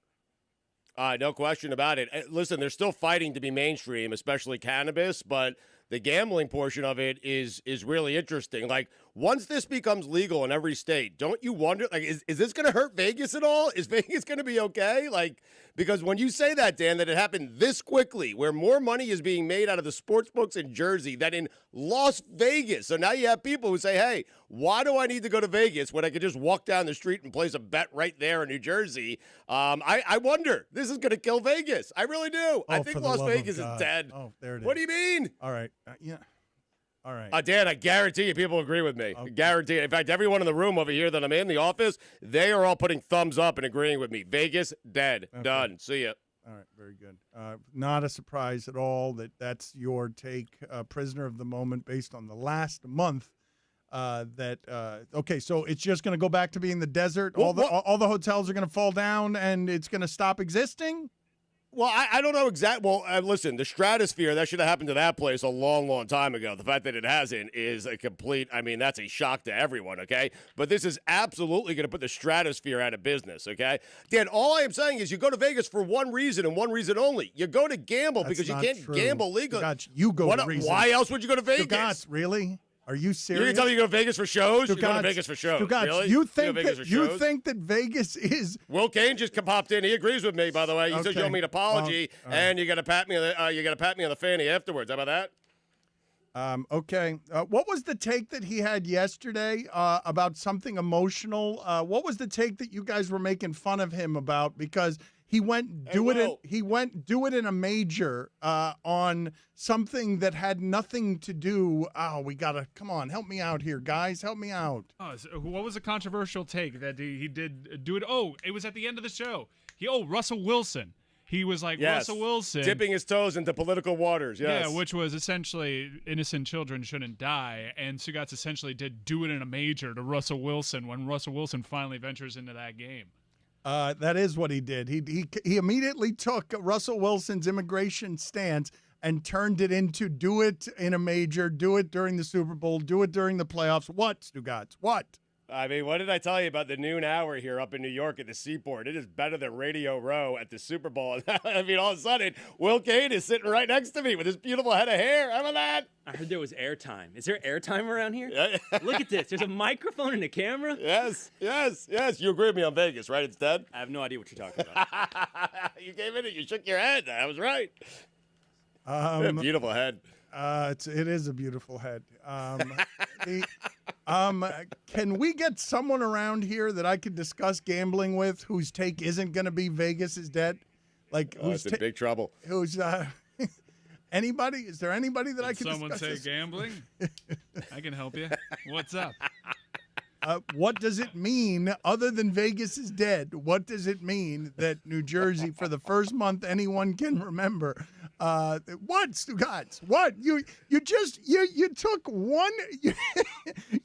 No question about it. Listen, they're still fighting to be mainstream, especially cannabis, but the gambling portion of it is really interesting. Like, once this becomes legal in every state, don't you wonder, like, is this going to hurt Vegas at all? Is Vegas going to be okay? Like, because when you say that, Dan, that it happened this quickly, where more money is being made out of the sports books in Jersey than in Las Vegas. So now you have people who say, hey, why do I need to go to Vegas when I could just walk down the street and place a bet right there in New Jersey? I wonder. This is going to kill Vegas. I really do. I think Las Vegas is dead. Oh, there it is. What do you mean? All right. Yeah. All right. Dan, I guarantee you people agree with me. Okay. Guarantee it. In fact, everyone in the room over here that I'm in the office, they are all putting thumbs up and agreeing with me. Vegas, dead. Okay. Done. See ya. All right. Very good. Not a surprise at all that that's your take, prisoner of the moment, based on the last month Okay, so it's just going to go back to being the desert. All the hotels are going to fall down, and it's going to stop existing. Well, I don't know exactly. Well, listen, the stratosphere, that should have happened to that place a long, long time ago. The fact that it hasn't is a complete, that's a shock to everyone, okay? But this is absolutely going to put the stratosphere out of business, okay? Dan, all I am saying is you go to Vegas for one reason and one reason only. You go to gamble because you can't gamble legally. Stugotz, you go to reason. Why else would you go to Vegas? Stugotz, really? Are you serious? You're going to tell me you go to Vegas for shows? You go to Vegas for shows. Stugotz, really? you think that Vegas is... Will Kane just popped in. He agrees with me, by the way. He says you owe me an apology, and you got to pat me on the fanny afterwards. How about that? Okay. What was the take that he had yesterday about something emotional? What was the take that you guys were making fun of him about? Because he went do it in a major on something that had nothing to do. Oh, we gotta come on, help me out here, guys, help me out. Oh, so what was the controversial take that he did do it? Oh, it was at the end of the show. Russell Wilson. He was like, yes. Russell Wilson. Dipping his toes into political waters, yes. Yeah, which was essentially innocent children shouldn't die. And Stugotz essentially did do it in a major to Russell Wilson when Russell Wilson finally ventures into that game. That is what he did. He immediately took Russell Wilson's immigration stance and turned it into do it in a major, do it during the Super Bowl, do it during the playoffs. What, Stugotz? What? What did I tell you about the noon hour here up in New York at the Seaport? It is better than Radio Row at the Super Bowl. All of a sudden, Will Kane is sitting right next to me with his beautiful head of hair. How about that? I heard there was airtime. Is there airtime around here? Look at this. There's a microphone and a camera. Yes. You agree with me on Vegas, right? It's dead? I have no idea what you're talking about. You gave it. You shook your head. I was right. Beautiful head. It is a beautiful head. Can we get someone around here that I could discuss gambling with whose take isn't going to be Vegas is dead? Who's in big trouble? Who's anybody? Is there anybody that I can someone discuss say this? Gambling? I can help you. What's up? What does it mean, other than Vegas is dead? What does it mean that New Jersey, for the first month anyone can remember, what, Stugotz? What you took one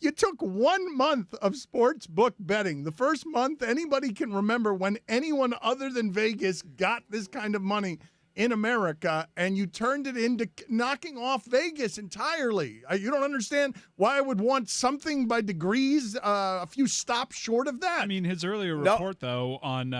you took 1 month of sports book betting, the first month anybody can remember when anyone other than Vegas got this kind of money in America, and you turned it into knocking off Vegas entirely. You don't understand why I would want something by degrees, a few stops short of that. His earlier report, though, on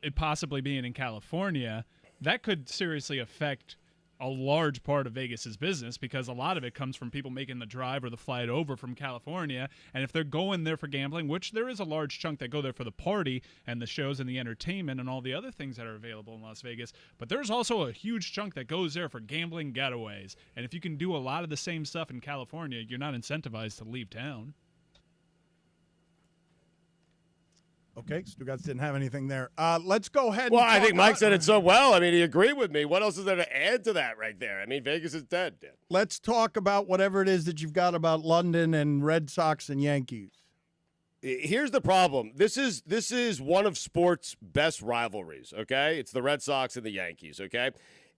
it possibly being in California, that could seriously affect a large part of Vegas's business, because a lot of it comes from people making the drive or the flight over from California. And if they're going there for gambling, which there is a large chunk that go there for the party and the shows and the entertainment and all the other things that are available in Las Vegas, but there's also a huge chunk that goes there for gambling getaways. And if you can do a lot of the same stuff in California, you're not incentivized to leave town. Okay, Stugotz didn't have anything there. Let's go ahead. Well, I think Mike said it so well. He agreed with me. What else is there to add to that right there? Vegas is dead. Let's talk about whatever it is that you've got about London and Red Sox and Yankees. Here's the problem. This is one of sports' best rivalries, okay? It's the Red Sox and the Yankees, okay?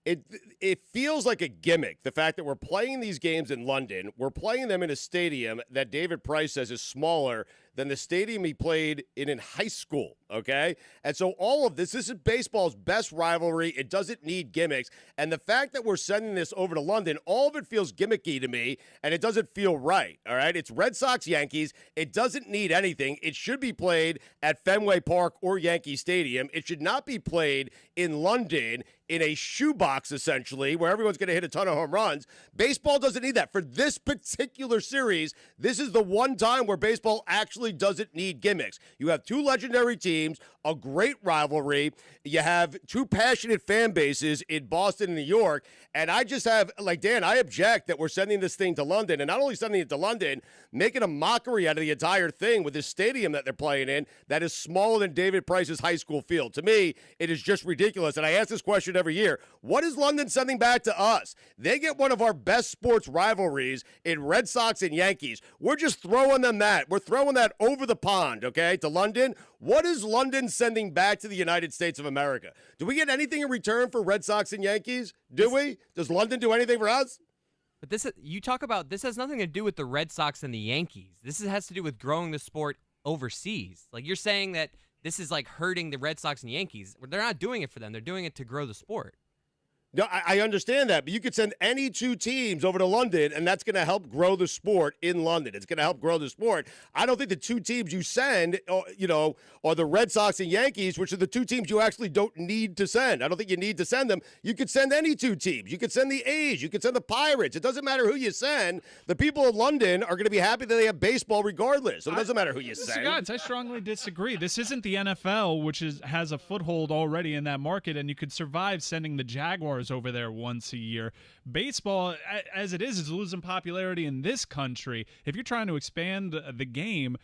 It feels like a gimmick, the fact that we're playing these games in London. We're playing them in a stadium that David Price says is smaller than the stadium he played in high school, okay? And so all of this is baseball's best rivalry. It doesn't need gimmicks. And the fact that we're sending this over to London, all of it feels gimmicky to me, and it doesn't feel right, all right? It's Red Sox, Yankees. It doesn't need anything. It should be played at Fenway Park or Yankee Stadium. It should not be played in London in a shoebox, essentially, where everyone's going to hit a ton of home runs. Baseball doesn't need that. For this particular series, this is the one time where baseball actually doesn't need gimmicks. You have two legendary teams, a great rivalry. You have two passionate fan bases in Boston and New York. And I just have, Dan, I object that we're sending this thing to London. And not only sending it to London, making a mockery out of the entire thing with this stadium that they're playing in that is smaller than David Price's high school field. To me, it is just ridiculous. And I ask this question every year. What is London sending back to us? They get one of our best sports rivalries in Red Sox and Yankees. We're just throwing them that. We're throwing that over the pond, okay, to London. What is London sending back to the United States of America? Do we get anything in return for Red Sox and Yankees? Do we? Does London do anything for us? But you talk about this has nothing to do with the Red Sox and the Yankees. Has to do with growing the sport overseas. Like you're saying that this is like hurting the Red Sox and Yankees. They're not doing it for them. They're doing it to grow the sport. No, I understand that, but you could send any two teams over to London, and that's going to help grow the sport in London. It's going to help grow the sport. I don't think the two teams you send, are the Red Sox and Yankees, which are the two teams you actually don't need to send. I don't think you need to send them. You could send any two teams. You could send the A's. You could send the Pirates. It doesn't matter who you send. The people of London are going to be happy that they have baseball regardless. So it doesn't matter who you send. Stugotz, I strongly disagree. This isn't the NFL, which has a foothold already in that market, and you could survive sending the Jaguars over there once a year. Baseball, as it is losing popularity in this country. If you're trying to expand the game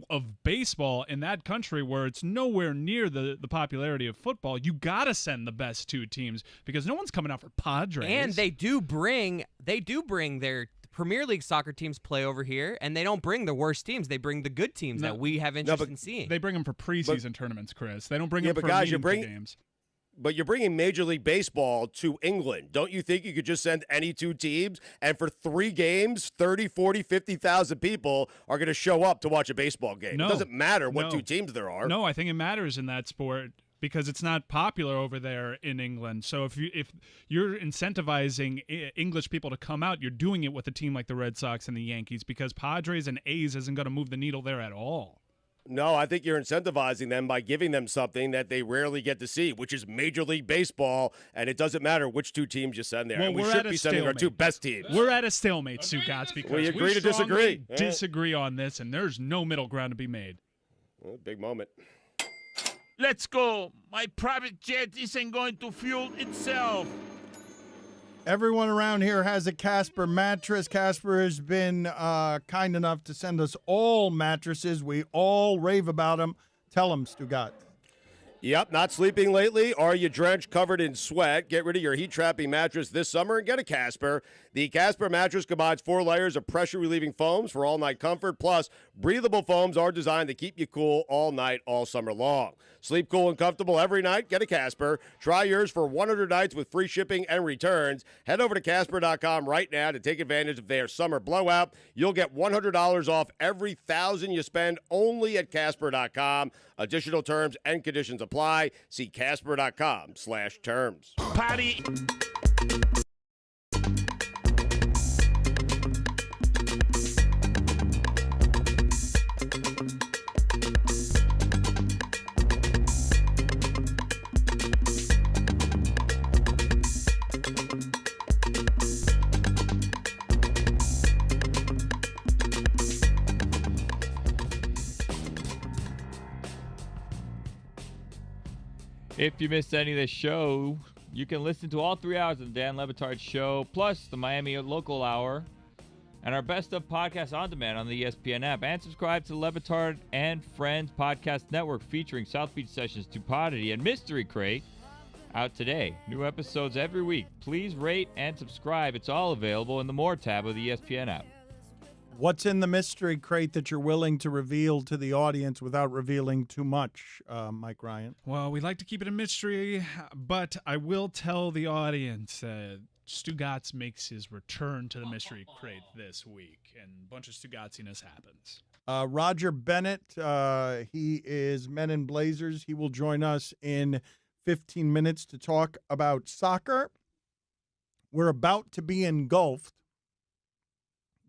of baseball in that country where it's nowhere near the popularity of football, you got to send the best two teams because no one's coming out for Padres. And they do bring their Premier League soccer teams play over here, and they don't bring the worst teams. They bring the good teams that we have interest in seeing. They bring them for preseason tournaments, Chris. They don't bring them for meaningful games. But you're bringing Major League Baseball to England. Don't you think you could just send any two teams, and for 3 games, 30, 40, 50,000 people are going to show up to watch a baseball game? No, it doesn't matter what two teams there are. No, I think it matters in that sport because it's not popular over there in England. So if you're incentivizing English people to come out, you're doing it with a team like the Red Sox and the Yankees because Padres and A's isn't going to move the needle there at all. No, I think you're incentivizing them by giving them something that they rarely get to see, which is Major League Baseball, and it doesn't matter which two teams you send there. Well, and we we're should at a be sending our stalemate. two best teams. We're at a stalemate, Stugotz, because we agree to strongly disagree. disagree on this, and there's no middle ground to be made. Well, big moment. Let's go. My private jet isn't going to fuel itself. Everyone around here has a Casper mattress. Casper has been kind enough to send us all mattresses. We all rave about them. Tell them, Stugotz. Yep, not sleeping lately? Are you drenched, covered in sweat? Get rid of your heat-trapping mattress this summer and get a Casper. The Casper mattress combines 4 layers of pressure-relieving foams for all-night comfort. Plus, breathable foams are designed to keep you cool all night, all summer long. Sleep cool and comfortable every night. Get a Casper. Try yours for 100 nights with free shipping and returns. Head over to Casper.com right now to take advantage of their summer blowout. You'll get $100 off every $1,000 you spend only at Casper.com. Additional terms and conditions apply. See Casper.com/terms. Patty. If you missed any of this show, you can listen to all 3 hours of the Dan Le Batard Show, plus the Miami Local Hour, and our Best of podcast on demand on the ESPN app. And subscribe to the Le Batard and Friends Podcast Network, featuring South Beach Sessions, Stupidity, and Mystery Crate, out today. New episodes every week. Please rate and subscribe. It's all available in the More tab of the ESPN app. What's in the mystery crate that you're willing to reveal to the audience without revealing too much, Mike Ryan? Well, we like to keep it a mystery, but I will tell the audience Stugotz makes his return to the mystery crate this week, and a bunch of Stugotziness happens. Roger Bennett, he is Men in Blazers. He will join us in 15 minutes to talk about soccer. We're about to be engulfed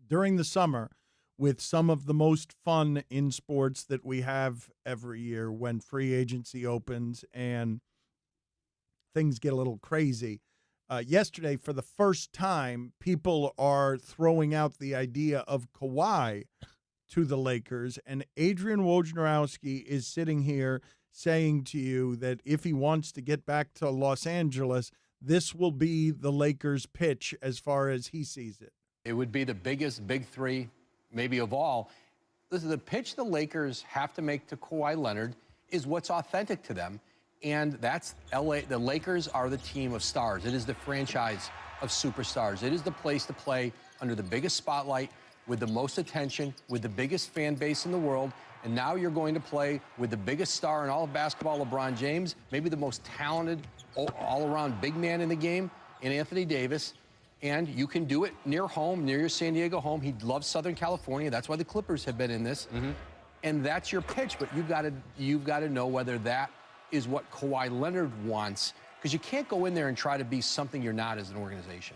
during the summer with some of the most fun in sports that we have every year when free agency opens and things get a little crazy. Yesterday, for the first time, people are throwing out the idea of Kawhi to the Lakers, and Adrian Wojnarowski is sitting here saying to you that if he wants to get back to Los Angeles, this will be the Lakers' pitch as far as he sees it. It would be the biggest big three, maybe of all. Listen, the pitch the Lakers have to make to Kawhi Leonard is what's authentic to them, and that's LA. The Lakers are the team of stars. It is the franchise of superstars. It is the place to play under the biggest spotlight, with the most attention, with the biggest fan base in the world, and now you're going to play with the biggest star in all of basketball, LeBron James, maybe the most talented all-around big man in the game, in Anthony Davis. And you can do it near home, near your San Diego home. He loves Southern California. That's why the Clippers have been in this. And that's your pitch. But you've got to know whether that is what Kawhi Leonard wants, because you can't go in there and try to be something you're not as an organization.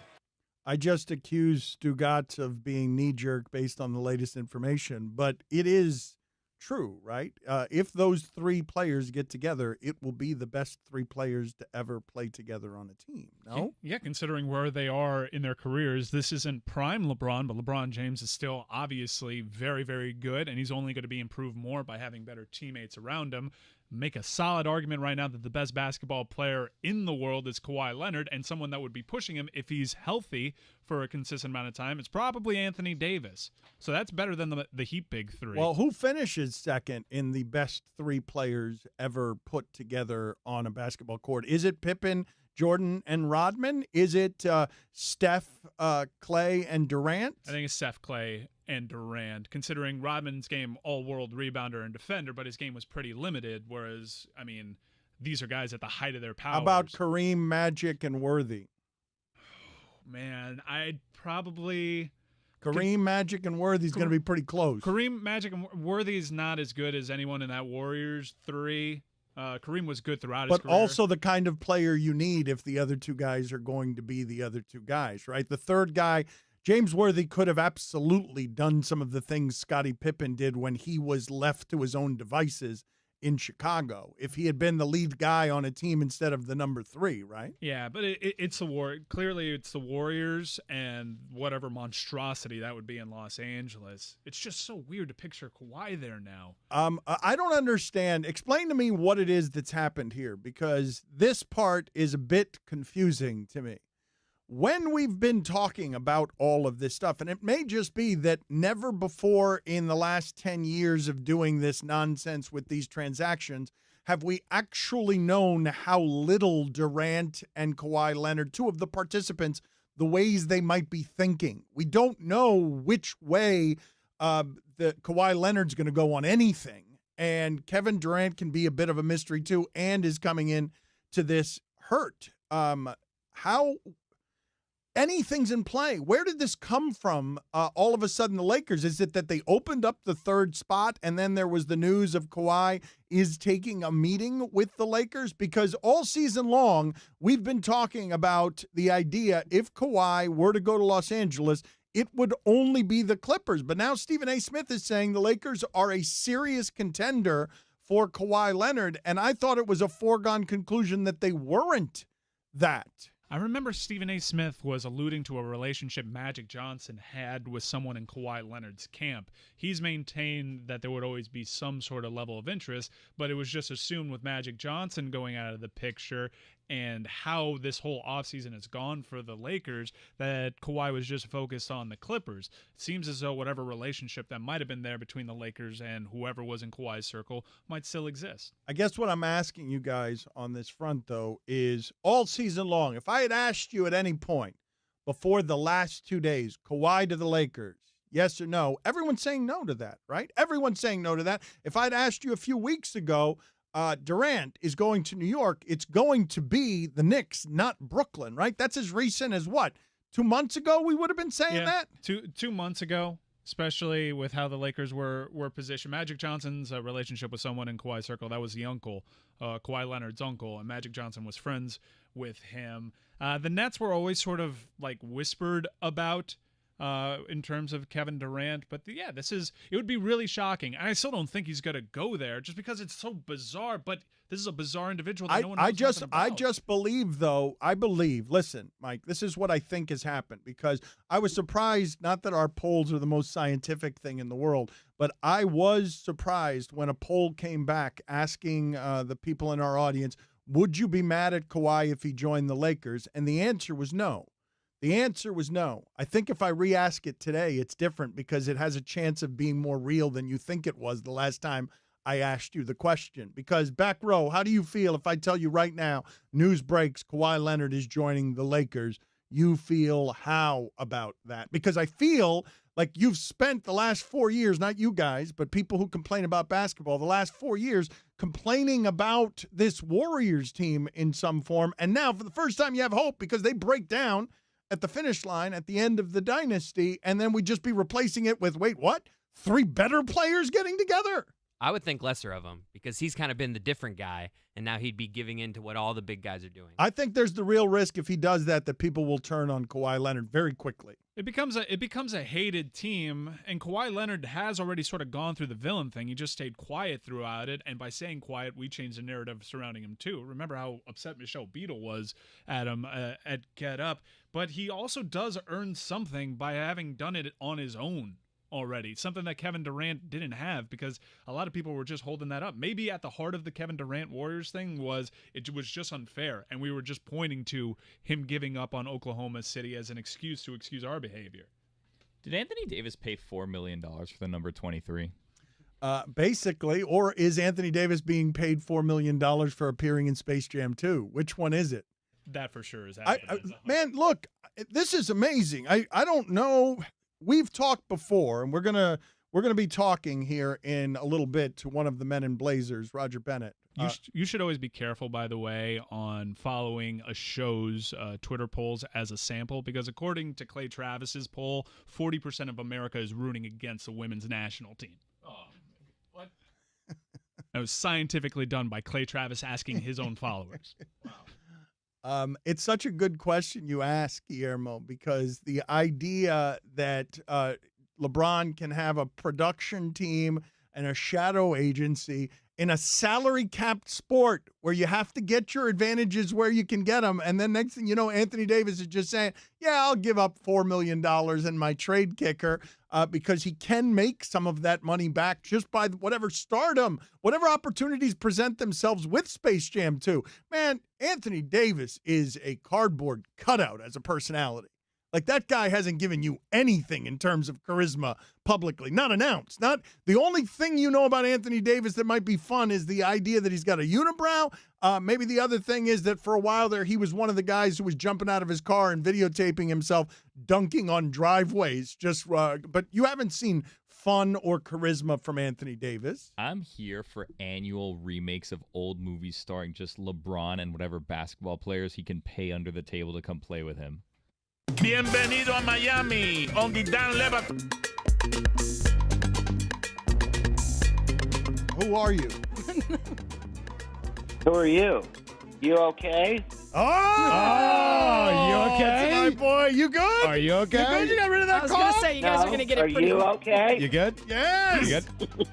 I just accused Stugotz of being knee-jerk based on the latest information, but it is true, right? If those three players get together, it will be the best three players to ever play together on a team, no? Yeah, considering where they are in their careers, this isn't prime LeBron, but LeBron James is still obviously very, very good, and he's only going to be improved more by having better teammates around him. Make a solid argument right now that the best basketball player in the world is Kawhi Leonard, and someone that would be pushing him if he's healthy for a consistent amount of time, it's probably Anthony Davis. So that's better than the Heat big three. Well, who finishes second in the best three players ever put together on a basketball court? Is it Pippen, Jordan, and Rodman? Is it Steph, Clay, and Durant? I think it's Steph, Clay, and Durant, considering Rodman's game all-world rebounder and defender, but his game was pretty limited, whereas, I mean, these are guys at the height of their powers. How about Kareem, Magic, and Worthy? Man, I'd probably... Kareem, Magic, and Worthy's going to be pretty close. Kareem, Magic, and Worthy is not as good as anyone in that Warriors three. Kareem was good throughout his career. But also the kind of player you need if the other two guys are going to be the other two guys, right? The third guy... James Worthy could have absolutely done some of the things Scottie Pippen did when he was left to his own devices in Chicago, if he had been the lead guy on a team instead of the number three, right? Yeah, but it's the war. Clearly, it's the Warriors and whatever monstrosity that would be in Los Angeles. It's just so weird to picture Kawhi there now. I don't understand. Explain to me what it is that's happened here, because this part is a bit confusing to me. When we've been talking about all of this stuff, and it may just be that never before in the last 10 years of doing this nonsense with these transactions have we actually known how little Durant and Kawhi Leonard, two of the participants, the ways they might be thinking. We don't know which way the Kawhi Leonard's going to go on anything, and Kevin Durant can be a bit of a mystery too, and is coming in to this hurt. How... Anything's in play. Where did this come from all of a sudden, the Lakers? Is it that they opened up the third spot and then there was the news of Kawhi is taking a meeting with the Lakers? Because all season long, we've been talking about the idea if Kawhi were to go to Los Angeles, it would only be the Clippers. But now Stephen A. Smith is saying the Lakers are a serious contender for Kawhi Leonard, and I thought it was a foregone conclusion that they weren't that. I remember Stephen A. Smith was alluding to a relationship Magic Johnson had with someone in Kawhi Leonard's camp. He's maintained that there would always be some sort of level of interest, but it was just assumed with Magic Johnson going out of the picture and how this whole offseason has gone for the Lakers that Kawhi was just focused on the Clippers. It seems as though whatever relationship that might have been there between the Lakers and whoever was in Kawhi's circle might still exist. I guess what I'm asking you guys on this front, though, is all season long, if I had asked you at any point before the last 2 days, Kawhi to the Lakers, yes or no, everyone's saying no to that, right? Everyone's saying no to that. If I'd asked you a few weeks ago, Durant is going to New York, it's going to be the Knicks, not Brooklyn, right? That's as recent as what? 2 months ago we would have been saying that? 2 months ago, especially with how the Lakers were positioned. Magic Johnson's relationship with someone in Kawhi's circle, that was the uncle, Kawhi Leonard's uncle, and Magic Johnson was friends with him. The Nets were always sort of like whispered about in terms of Kevin Durant, but it would be really shocking. And I still don't think he's going to go there just because it's so bizarre, but this is a bizarre individual that no one knows nothing about. I just believe, though, listen, Mike, this is what I think has happened, because I was surprised, not that our polls are the most scientific thing in the world, but I was surprised when a poll came back asking the people in our audience, would you be mad at Kawhi if he joined the Lakers? And the answer was no. The answer was no. I think if I re-ask it today, it's different because it has a chance of being more real than you think it was the last time I asked you the question. Because back row, how do you feel if I tell you right now, news breaks, Kawhi Leonard is joining the Lakers? You feel how about that? Because I feel like you've spent the last 4 years, not you guys, but people who complain about basketball, the last 4 years complaining about this Warriors team in some form. And now for the first time you have hope because they break down at the finish line at the end of the dynasty, and then we'd just be replacing it with, wait, what? 3 better players getting together? I would think lesser of him because he's kind of been the different guy, and now he'd be giving in to what all the big guys are doing. I think there's the real risk if he does that people will turn on Kawhi Leonard very quickly. It becomes a hated team, and Kawhi Leonard has already sort of gone through the villain thing. He just stayed quiet throughout it, and by saying quiet, we changed the narrative surrounding him too. Remember how upset Michelle Beadle was at him at Get Up, but he also does earn something by having done it on his own already, something that Kevin Durant didn't have, because a lot of people were just holding that up. Maybe at the heart of the Kevin Durant Warriors thing was just unfair, and we were just pointing to him giving up on Oklahoma City as an excuse to excuse our behavior. Did Anthony Davis pay $4 million for the number 23? Basically, or is Anthony Davis being paid $4 million for appearing in Space Jam 2? Which one is it? That for sure is happening. Man, look, this is amazing. I don't know. We've talked before, and we're gonna be talking here in a little bit to one of the men in Blazers, Roger Bennett. You should always be careful, by the way, on following a show's Twitter polls as a sample, because according to Clay Travis's poll, 40% of America is rooting against the women's national team. Oh, what? That was scientifically done by Clay Travis asking his own followers. It's such a good question you ask, Guillermo, because the idea that LeBron can have a production team and a shadow agency in a salary-capped sport where you have to get your advantages where you can get them, and then next thing you know, Anthony Davis is just saying, yeah, I'll give up $4 million in my trade kicker because he can make some of that money back just by whatever stardom, whatever opportunities present themselves with Space Jam 2. Man, Anthony Davis is a cardboard cutout as a personality. Like, that guy hasn't given you anything in terms of charisma publicly, not announced. Not the only thing you know about Anthony Davis that might be fun is the idea that he's got a unibrow. Maybe the other thing is that for a while there, he was one of the guys who was jumping out of his car and videotaping himself dunking on driveways. But you haven't seen fun or charisma from Anthony Davis. I'm here for annual remakes of old movies starring just LeBron and whatever basketball players he can pay under the table to come play with him. Bienvenido a Miami on the Dan Le Batard. Who are you? Who are you? You okay? Oh, you okay? That's my boy. You good? Are you okay? You good? You got rid of that I was cough? going to say, you guys are going to get it pretty Are you okay? You good? Yes. You good?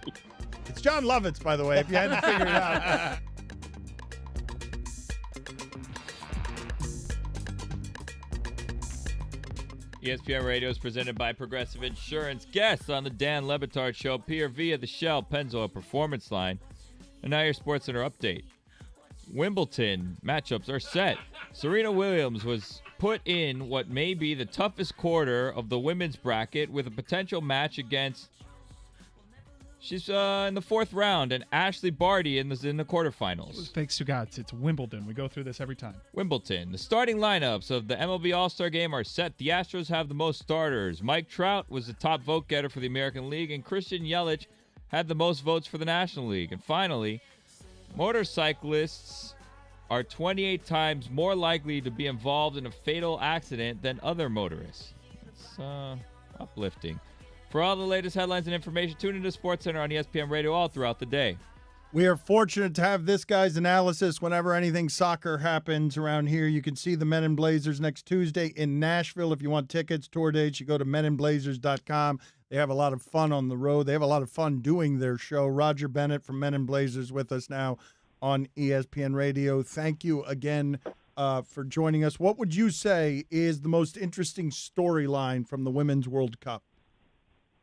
It's John Lovitz, by the way, if you hadn't figured it out. ESPN Radio is presented by Progressive Insurance. Guests on the Dan Le Batard Show appear via the Shell Pennzoil Performance Line. And now your SportsCenter update. Wimbledon matchups are set. Serena Williams was put in what may be the toughest quarter of the women's bracket with a potential match against... She's in the fourth round, and Ashley Barty in the quarterfinals. Fake Stugotz. It's Wimbledon. We go through this every time. Wimbledon. The starting lineups of the MLB All-Star Game are set. The Astros have the most starters. Mike Trout was the top vote getter for the American League, and Christian Yelich had the most votes for the National League. And finally, motorcyclists are 28 times more likely to be involved in a fatal accident than other motorists. It's uplifting. For all the latest headlines and information, tune into SportsCenter on ESPN Radio all throughout the day. We are fortunate to have this guy's analysis whenever anything soccer happens around here. You can see the Men in Blazers next Tuesday in Nashville. If you want tickets, tour dates, you go to meninblazers.com. They have a lot of fun on the road. They have a lot of fun doing their show. Roger Bennett from Men in Blazers with us now on ESPN Radio. Thank you again for joining us. What would you say is the most interesting storyline from the Women's World Cup?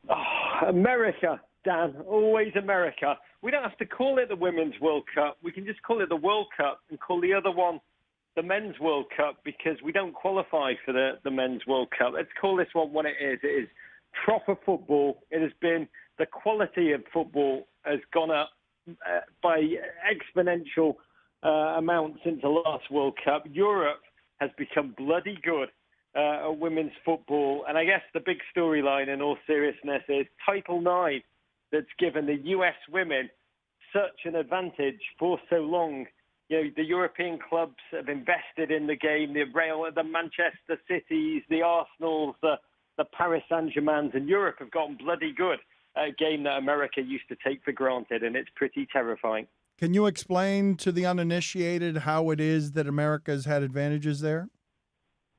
Oh, America, Dan. Always America. We don't have to call it the Women's World Cup. We can just call it the World Cup and call the other one the Men's World Cup because we don't qualify for the Men's World Cup. Let's call this one what it is. It is proper football. It has been, the quality of football has gone up by exponential amount since the last World Cup. Europe has become bloody good at women's football. And I guess the big storyline in all seriousness is Title IX that's given the U.S. women such an advantage for so long the European clubs have invested in the game, the Manchester Cities, the Arsenals, the Paris Saint-Germains, and Europe have gotten bloody good at a game that America used to take for granted, and it's pretty terrifying. Can you explain to the uninitiated how it is that America's had advantages there?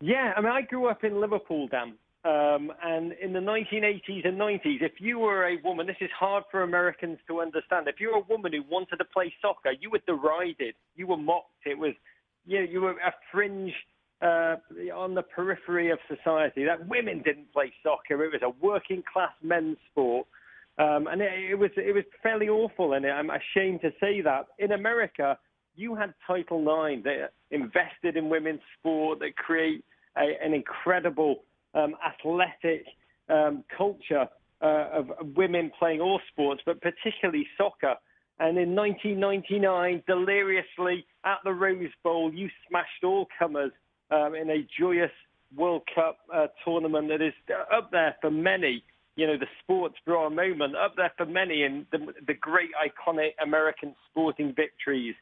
Yeah, I mean, I grew up in Liverpool, Dan. And in the 1980s and 90s, if you were a woman, this is hard for Americans to understand. If you were a woman who wanted to play soccer, you were derided. You were mocked. It was, you were a fringe on the periphery of society. That women didn't play soccer. It was a working class men's sport. And it was fairly awful. And I'm ashamed to say that. In America, you had Title IX that invested in women's sport, that create an incredible athletic culture of women playing all sports, but particularly soccer. And in 1999, deliriously at the Rose Bowl, you smashed all comers in a joyous World Cup tournament that is up there for many. The sports bra moment, up there for many in the great iconic American sporting victories.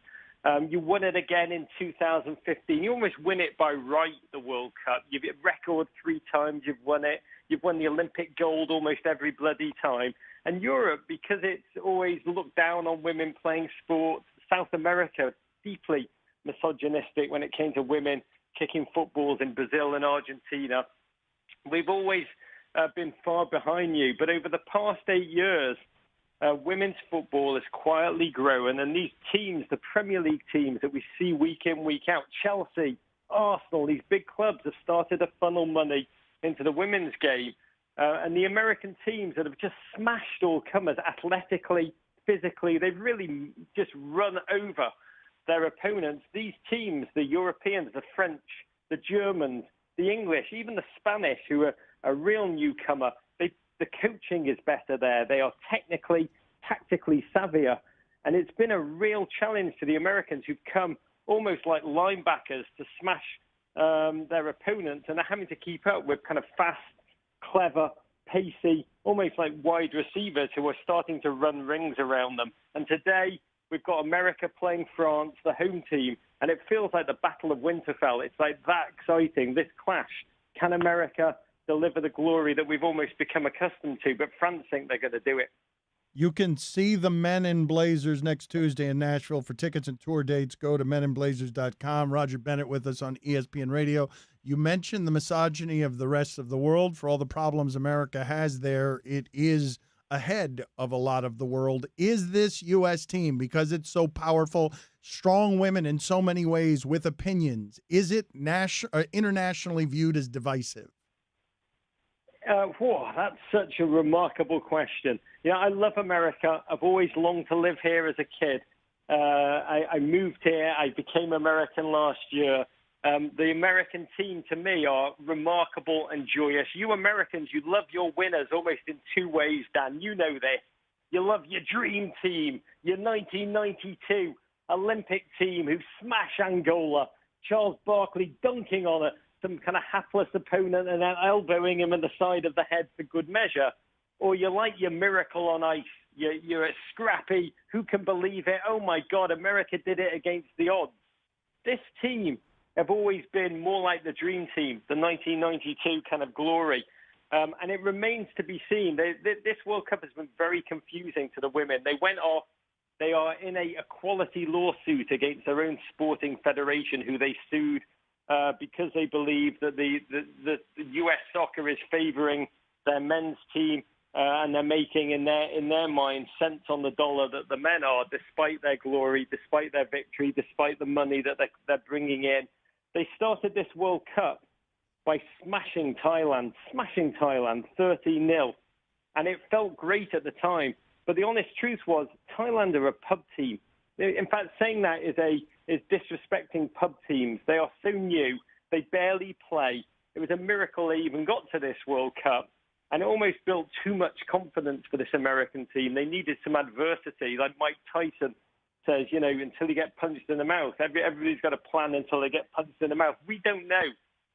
You won it again in 2015. You almost win it by right, the World Cup. You've hit record 3 times. You've won it. You've won the Olympic gold almost every bloody time. And Europe, because it's always looked down on women playing sports, South America, deeply misogynistic when it came to women kicking footballs in Brazil and Argentina. We've always been far behind you. But over the past 8 years, women's football has quietly grown, and these teams, the Premier League teams that we see week in, week out, Chelsea, Arsenal, these big clubs have started to funnel money into the women's game. And the American teams that have just smashed all comers athletically, physically, they've really just run over their opponents. These teams, the Europeans, the French, the Germans, the English, even the Spanish, who are a real newcomer, the coaching is better there. They are technically, tactically savvier. And it's been a real challenge to the Americans who've come almost like linebackers to smash their opponents, and they're having to keep up with kind of fast, clever, pacey, almost like wide receivers who are starting to run rings around them. And today we've got America playing France, the home team, and it feels like the Battle of Winterfell. It's like that exciting, this clash. Can America deliver the glory that we've almost become accustomed to? But France think they're going to do it. You can see the Men in Blazers next Tuesday in Nashville. For tickets and tour dates, go to meninblazers.com. Roger Bennett with us on ESPN Radio. You mentioned the misogyny of the rest of the world. For all the problems America has there, it is ahead of a lot of the world. Is this U.S. team, because it's so powerful, strong women in so many ways with opinions, is it internationally viewed as divisive? That's such a remarkable question. I love America. I've always longed to live here as a kid. I moved here. I became American last year. The American team, to me, are remarkable and joyous. You Americans, you love your winners almost in 2 ways, Dan. You know this. You love your dream team, your 1992 Olympic team who smash Angola, Charles Barkley dunking on some kind of hapless opponent and then elbowing him in the side of the head for good measure. Or you like your miracle on ice. You're a scrappy. Who can believe it? Oh, my God, America did it against the odds. This team have always been more like the dream team, the 1992 kind of glory. And it remains to be seen. This World Cup has been very confusing to the women. They went off. They are in a equality lawsuit against their own sporting federation, who they sued because they believe that the U.S. soccer is favoring their men's team, and they're making, in their mind, cents on the dollar that the men are, despite their glory, despite their victory, despite the money that they're bringing in. They started this World Cup by smashing Thailand 13-0, and it felt great at the time. But the honest truth was, Thailand are a pub team. In fact, saying that is disrespecting pub teams. They are so new. They barely play. It was a miracle they even got to this World Cup. And it almost built too much confidence for this American team. They needed some adversity. Like Mike Tyson says, until you get punched in the mouth. Everybody's got a plan until they get punched in the mouth. We don't know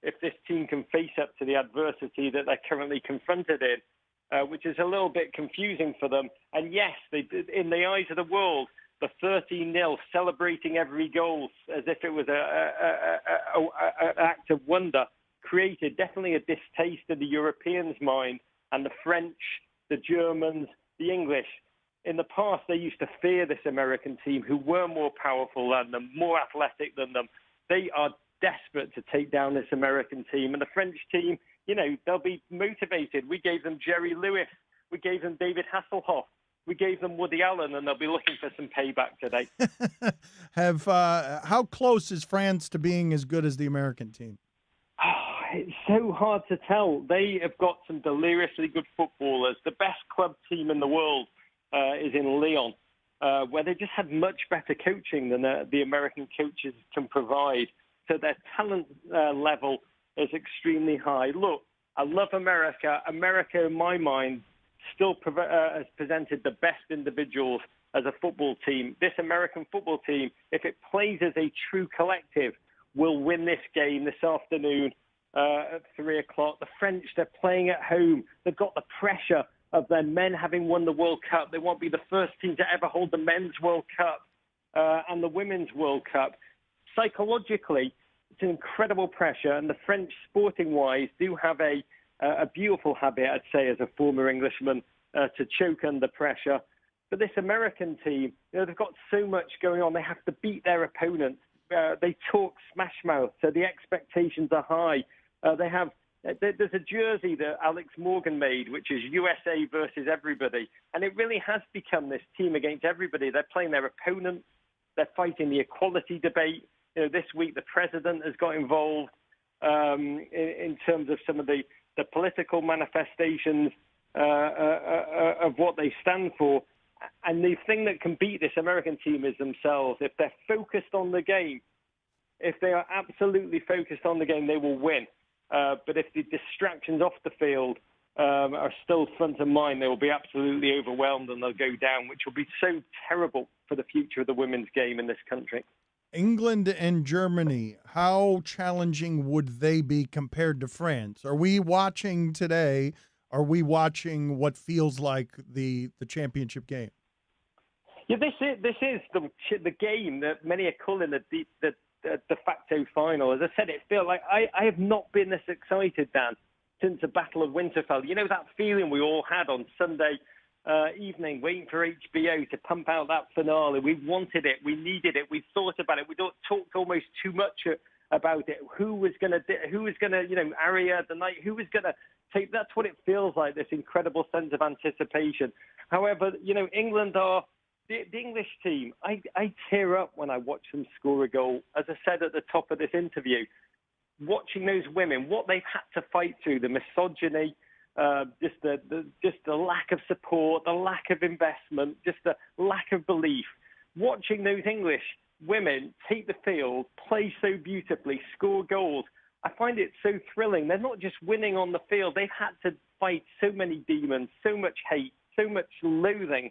if this team can face up to the adversity that they're currently confronted in, which is a little bit confusing for them. And yes, in the eyes of the world, the 13-0, celebrating every goal as if it was an act of wonder, created definitely a distaste in the Europeans' mind, and the French, the Germans, the English. In the past, they used to fear this American team, who were more powerful than them, more athletic than them. They are desperate to take down this American team. And the French team, you know, they'll be motivated. We gave them Jerry Lewis. We gave them David Hasselhoff. We gave them Woody Allen, and they'll be looking for some payback today. How close is France to being as good as the American team? It's so hard to tell. They have got some deliriously good footballers. The best club team in the world is in Lyon, where they just had much better coaching than the American coaches can provide. So their talent level is extremely high. Look, I love America. America, in my mind, still has presented the best individuals as a football team. This American football team, if it plays as a true collective, will win this game this afternoon at 3 o'clock. The French, they're playing at home. They've got the pressure of their men having won the World Cup. They won't be the first team to ever hold the Men's World Cup and the Women's World Cup. Psychologically, it's an incredible pressure, and the French, sporting-wise, do have a beautiful habit, I'd say, as a former Englishman, to choke under pressure. But this American team, you know, they've got so much going on. They have to beat their opponents. They talk smash mouth, so the expectations are high. There's a jersey that Alex Morgan made, which is USA versus everybody. And it really has become this team against everybody. They're playing their opponents. They're fighting the equality debate. You know, this week the president has got involved in terms of some of the political manifestations of what they stand for. And the thing that can beat this American team is themselves. If they're focused on the game, if they are absolutely focused on the game, they will win. But if the distractions off the field are still front of mind, they will be absolutely overwhelmed and they'll go down, which will be so terrible for the future of the women's game in this country. England and Germany, how challenging would they be compared to France? Are we watching today? Are we watching what feels like the championship game? Yeah, this is the game that many are calling the de facto final. As I said, it feels like I have not been this excited, Dan, since the Battle of Winterfell. You know that feeling we all had on Sunday evening, waiting for HBO to pump out that finale. We wanted it, we needed it, we thought about it. We talked almost too much about it. Who was going to, you know, Arya the night? Who was going to take? That's what it feels like. This incredible sense of anticipation. However, you know, England are. The English team, I tear up when I watch them score a goal. As I said at the top of this interview, watching those women, what they've had to fight through, the misogyny, just the lack of support, the lack of investment, just the lack of belief. Watching those English women take the field, play so beautifully, score goals, I find it so thrilling. They're not just winning on the field. They've had to fight so many demons, so much hate, so much loathing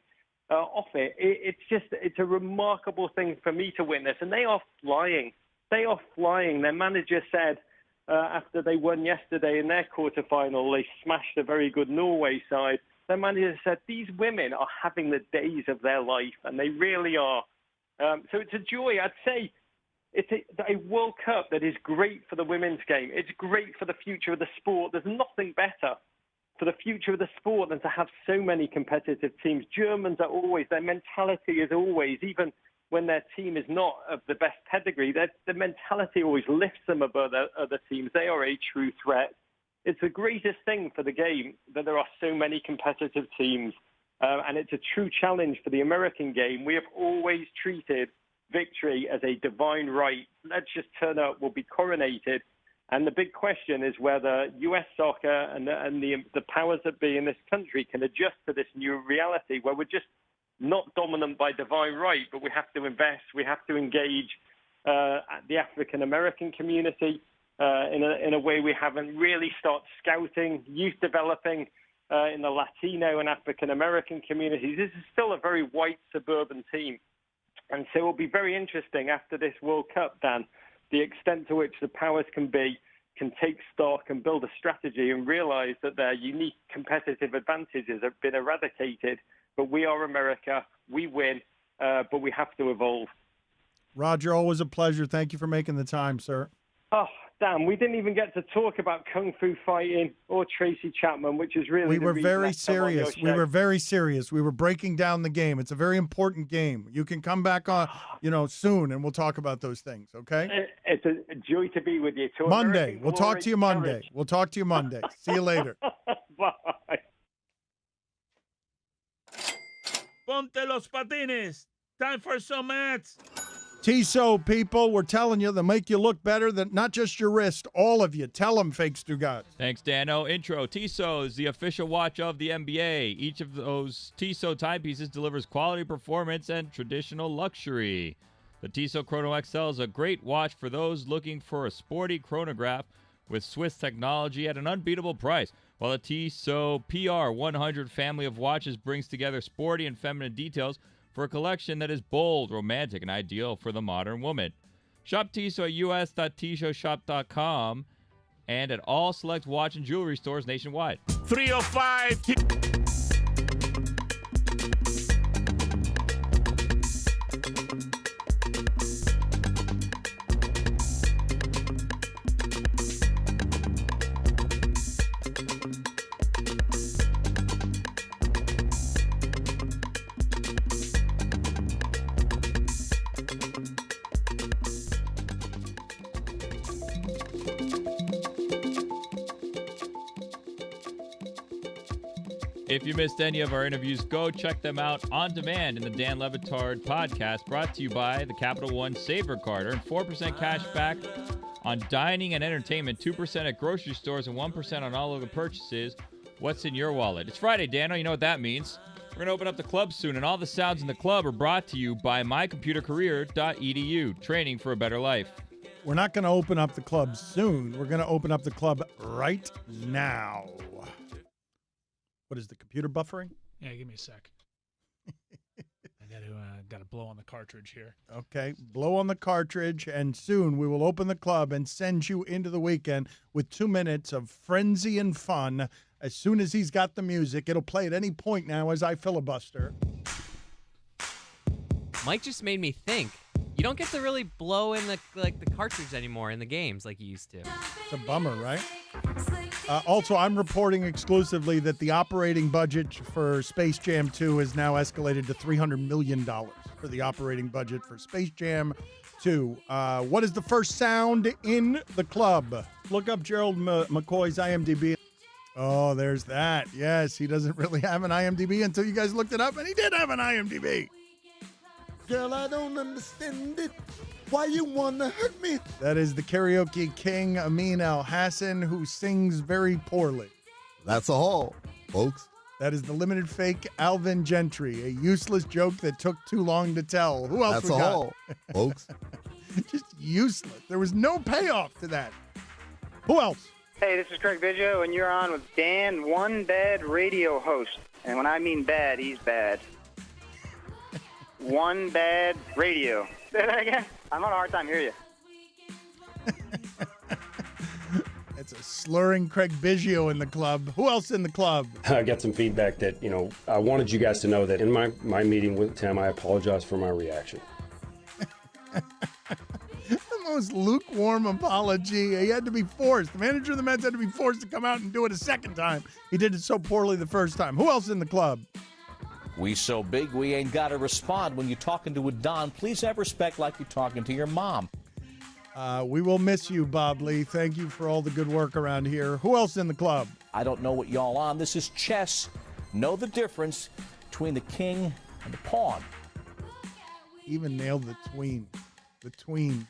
off it. It's a remarkable thing for me to witness, and they are flying. They are flying. Their manager said after they won yesterday in their quarterfinal, they smashed a very good Norway side. Their manager said these women are having the days of their life, and they really are. So it's a joy. I'd say it's a World Cup that is great for the women's game. It's great for the future of the sport. There's nothing better for the future of the sport than to have so many competitive teams. Germans are always, their mentality is always, even when their team is not of the best pedigree, the mentality always lifts them above other teams. They are a true threat. It's the greatest thing for the game that there are so many competitive teams, and it's a true challenge for the American game. We have always treated victory as a divine right. Let's just turn up, we'll be coronated. And the big question is whether U.S. soccer and the powers that be in this country can adjust to this new reality where we're just not dominant by divine right, but we have to invest, we have to engage the African-American community in a way we haven't really started scouting, youth developing in the Latino and African-American communities. This is still a very white suburban team. And so it'll be very interesting after this World Cup, Dan, the extent to which the powers can take stock and build a strategy and realize that their unique competitive advantages have been eradicated. But we are America. We win. but we have to evolve. Roger, always a pleasure. Thank you for making the time, sir. Oh, damn, we didn't even get to talk about Kung Fu fighting or Tracy Chapman, which is really We the were reason very I come on your serious. We show. were very serious. We were breaking down the game. It's a very important game. You can come back on, soon, and we'll talk about those things, okay? It's a joy to be with you. To Monday. American We'll talk glory, to you Monday. courage. We'll talk to you Monday. See you later. Bye. Ponte los patines. Time for some ads. Tissot, people, we're telling you, they'll make you look better than not just your wrist, all of you. Tell them, fake Stugotz. Thanks, Dano. Intro. Tissot is the official watch of the NBA. Each of those Tissot timepieces delivers quality performance and traditional luxury. The Tissot Chrono XL is a great watch for those looking for a sporty chronograph with Swiss technology at an unbeatable price, while the Tissot PR100 family of watches brings together sporty and feminine details for a collection that is bold, romantic, and ideal for the modern woman. Shop Tissot at us.tissotshop.com and at all select watch and jewelry stores nationwide. 305. If you missed any of our interviews, go check them out on demand in the Dan Le Batard podcast, brought to you by the Capital One Saver Card. Earn 4% cash back on dining and entertainment, 2% at grocery stores, and 1% on all other purchases. What's in your wallet? It's Friday, Dano. You know what that means. We're going to open up the club soon, and all the sounds in the club are brought to you by mycomputercareer.edu, training for a better life. We're not going to open up the club soon. We're going to open up the club right now. What is the computer buffering? Yeah, give me a sec. I got to blow on the cartridge here. Okay, blow on the cartridge, and soon we will open the club and send you into the weekend with 2 minutes of frenzy and fun. As soon as he's got the music, it'll play at any point now as I filibuster. Mike just made me think. You don't get to really blow in the cartridge anymore in the games like you used to. It's a bummer, right? Also, I'm reporting exclusively that the operating budget for Space Jam 2 has now escalated to $300 million for the operating budget for Space Jam 2. What is the first sound in the club? Look up Gerald McCoy's IMDb. Oh, there's that. Yes, he doesn't really have an IMDb until you guys looked it up, and he did have an IMDb. Girl, I don't understand it. Why you wanna hurt me? That is the karaoke king, Amin Al-Hassan, who sings very poorly. That's all, folks. That is the limited fake Alvin Gentry, a useless joke that took too long to tell. Who else That's we got? all, folks. Just useless. There was no payoff to that. Who else? Hey, this is Craig Biggio, and you're on with Dan, one bad radio host. And when I mean bad, he's bad. One bad radio. Say that again? I'm having a hard time hearing you. It's a slurring Craig Biggio in the club. Who else in the club? I got some feedback that, I wanted you guys to know that in my meeting with Tim, I apologize for my reaction. The most lukewarm apology. He had to be forced. The manager of the Mets had to be forced to come out and do it a second time. He did it so poorly the first time. Who else in the club? We so big we ain't got to respond when you're talking to a Don. Please have respect like you're talking to your mom. We will miss you, Bob Lee. Thank you for all the good work around here. Who else in the club? I don't know what y'all on. This is chess. Know the difference between the king and the pawn. Even nailed the tween. The tween.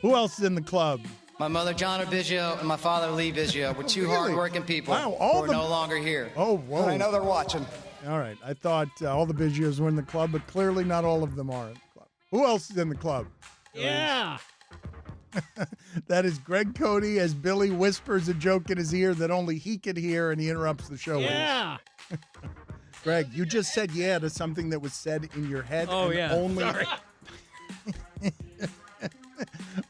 Who else is in the club? My mother, John Biggio, and my father, Lee Biggio, were two Really? hardworking people Wow, who are no longer here. Oh, whoa. But I know they're watching. All right. I thought all the Biggios were in the club, but clearly not all of them are in the club. Who else is in the club? Yeah. That is Greg Cody as Billy whispers a joke in his ear that only he could hear, and he interrupts the show. Yeah. Greg, you just said yeah to something that was said in your head. Oh, and yeah. Only... Sorry.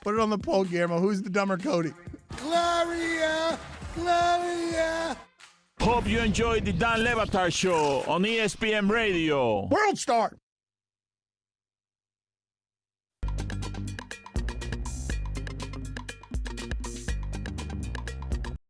Put it on the poll, Guillermo. Who's the dumber Cody? Gloria, Gloria. Hope you enjoyed the Dan Le Batard Show on ESPN Radio. World Star.